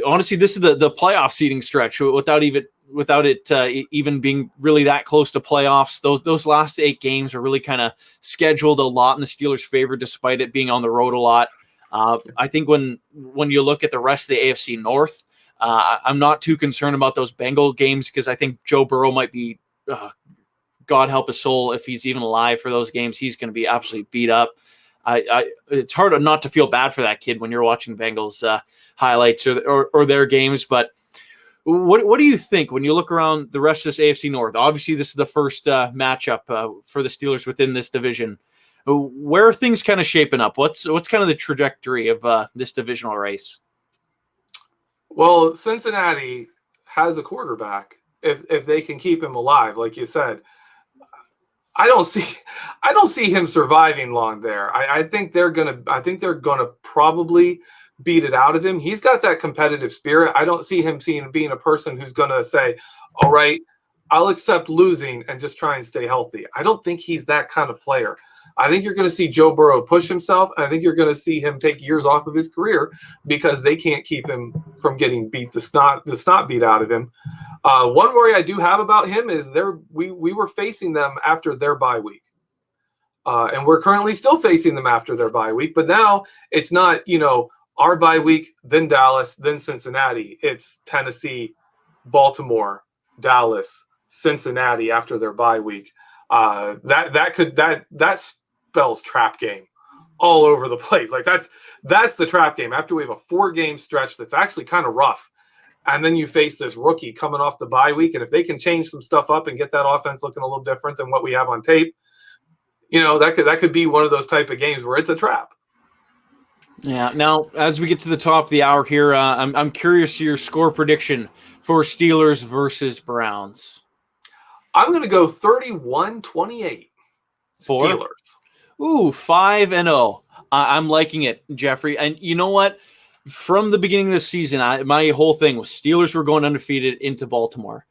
Honestly, this is the playoff seeding stretch without it even being really that close to playoffs. Those last 8 games are really kind of scheduled a lot in the Steelers' favor, despite it being on the road a lot. I think when you look at the rest of the AFC North, I'm not too concerned about those Bengal games, because I think Joe Burrow might be, God help his soul, if he's even alive for those games, he's going to be absolutely beat up. It's hard not to feel bad for that kid when you're watching Bengals highlights or their games. But what do you think when you look around the rest of this AFC North? Obviously, this is the first matchup for the Steelers within this division. Where are things kind of shaping up? What's kind of the trajectory of this divisional race? Well, Cincinnati has a quarterback. If they can keep him alive, like you said, I don't see him surviving long there. I think they're gonna probably beat it out of him. He's got that competitive spirit. I don't see him being a person who's gonna say, all right, I'll accept losing and just try and stay healthy. I don't think he's that kind of player. I think you're going to see Joe Burrow push himself, and I think you're going to see him take years off of his career because they can't keep him from getting the snot beat out of him. One worry I do have about him is we were facing them after their bye week. And we're currently still facing them after their bye week, but now it's not, our bye week, then Dallas, then Cincinnati. It's Tennessee, Baltimore, Dallas, Cincinnati after their bye week. That spells trap game all over the place. Like that's the trap game. After we have a 4-game stretch that's actually kind of rough, and then you face this rookie coming off the bye week, and if they can change some stuff up and get that offense looking a little different than what we have on tape, that could be one of those type of games where it's a trap. Yeah. Now, as we get to the top of the hour here, I'm curious your score prediction for Steelers versus Browns. I'm going to go 31-28 Steelers. Ooh, 5-0. I'm liking it, Geoffrey. And you know what? From the beginning of the season, my whole thing was Steelers were going undefeated into Baltimore.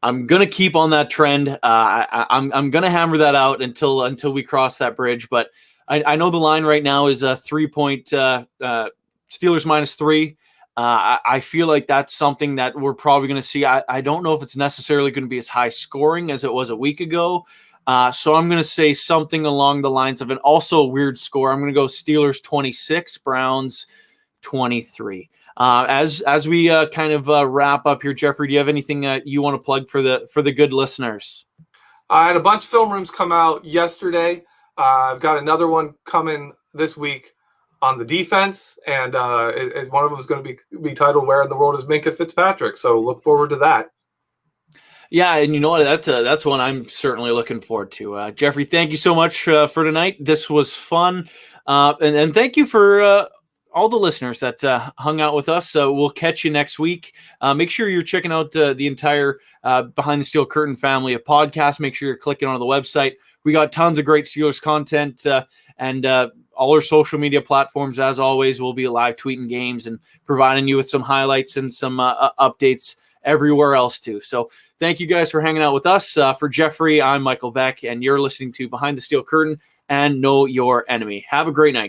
I'm going to keep on that trend. I'm going to hammer that out until we cross that bridge. But I know the line right now is a 3-point Steelers -3. I feel like that's something that we're probably going to see. I don't know if it's necessarily going to be as high scoring as it was a week ago. So I'm going to say something along the lines of an also weird score. I'm going to go Steelers 26, Browns 23. As we kind of wrap up here, Geoffrey, do you have anything you want to plug for the good listeners? I had a bunch of film rooms come out yesterday. I've got another one coming this week on the defense, and one of them is going to be titled "Where in the World is Minkah Fitzpatrick?" So look forward to that. Yeah, and you know what? That's one I'm certainly looking forward to. Geoffrey, thank you so much for tonight. This was fun, and thank you for all the listeners that hung out with us. We'll catch you next week. Make sure you're checking out the entire Behind the Steel Curtain family of podcasts. Make sure you're clicking on the website. We got tons of great Steelers content, and all our social media platforms, as always, will be live tweeting games and providing you with some highlights and some updates everywhere else too. So thank you guys for hanging out with us. For Geoffrey, I'm Michael Beck, and you're listening to Behind the Steel Curtain and Know Your Enemy. Have a great night, guys.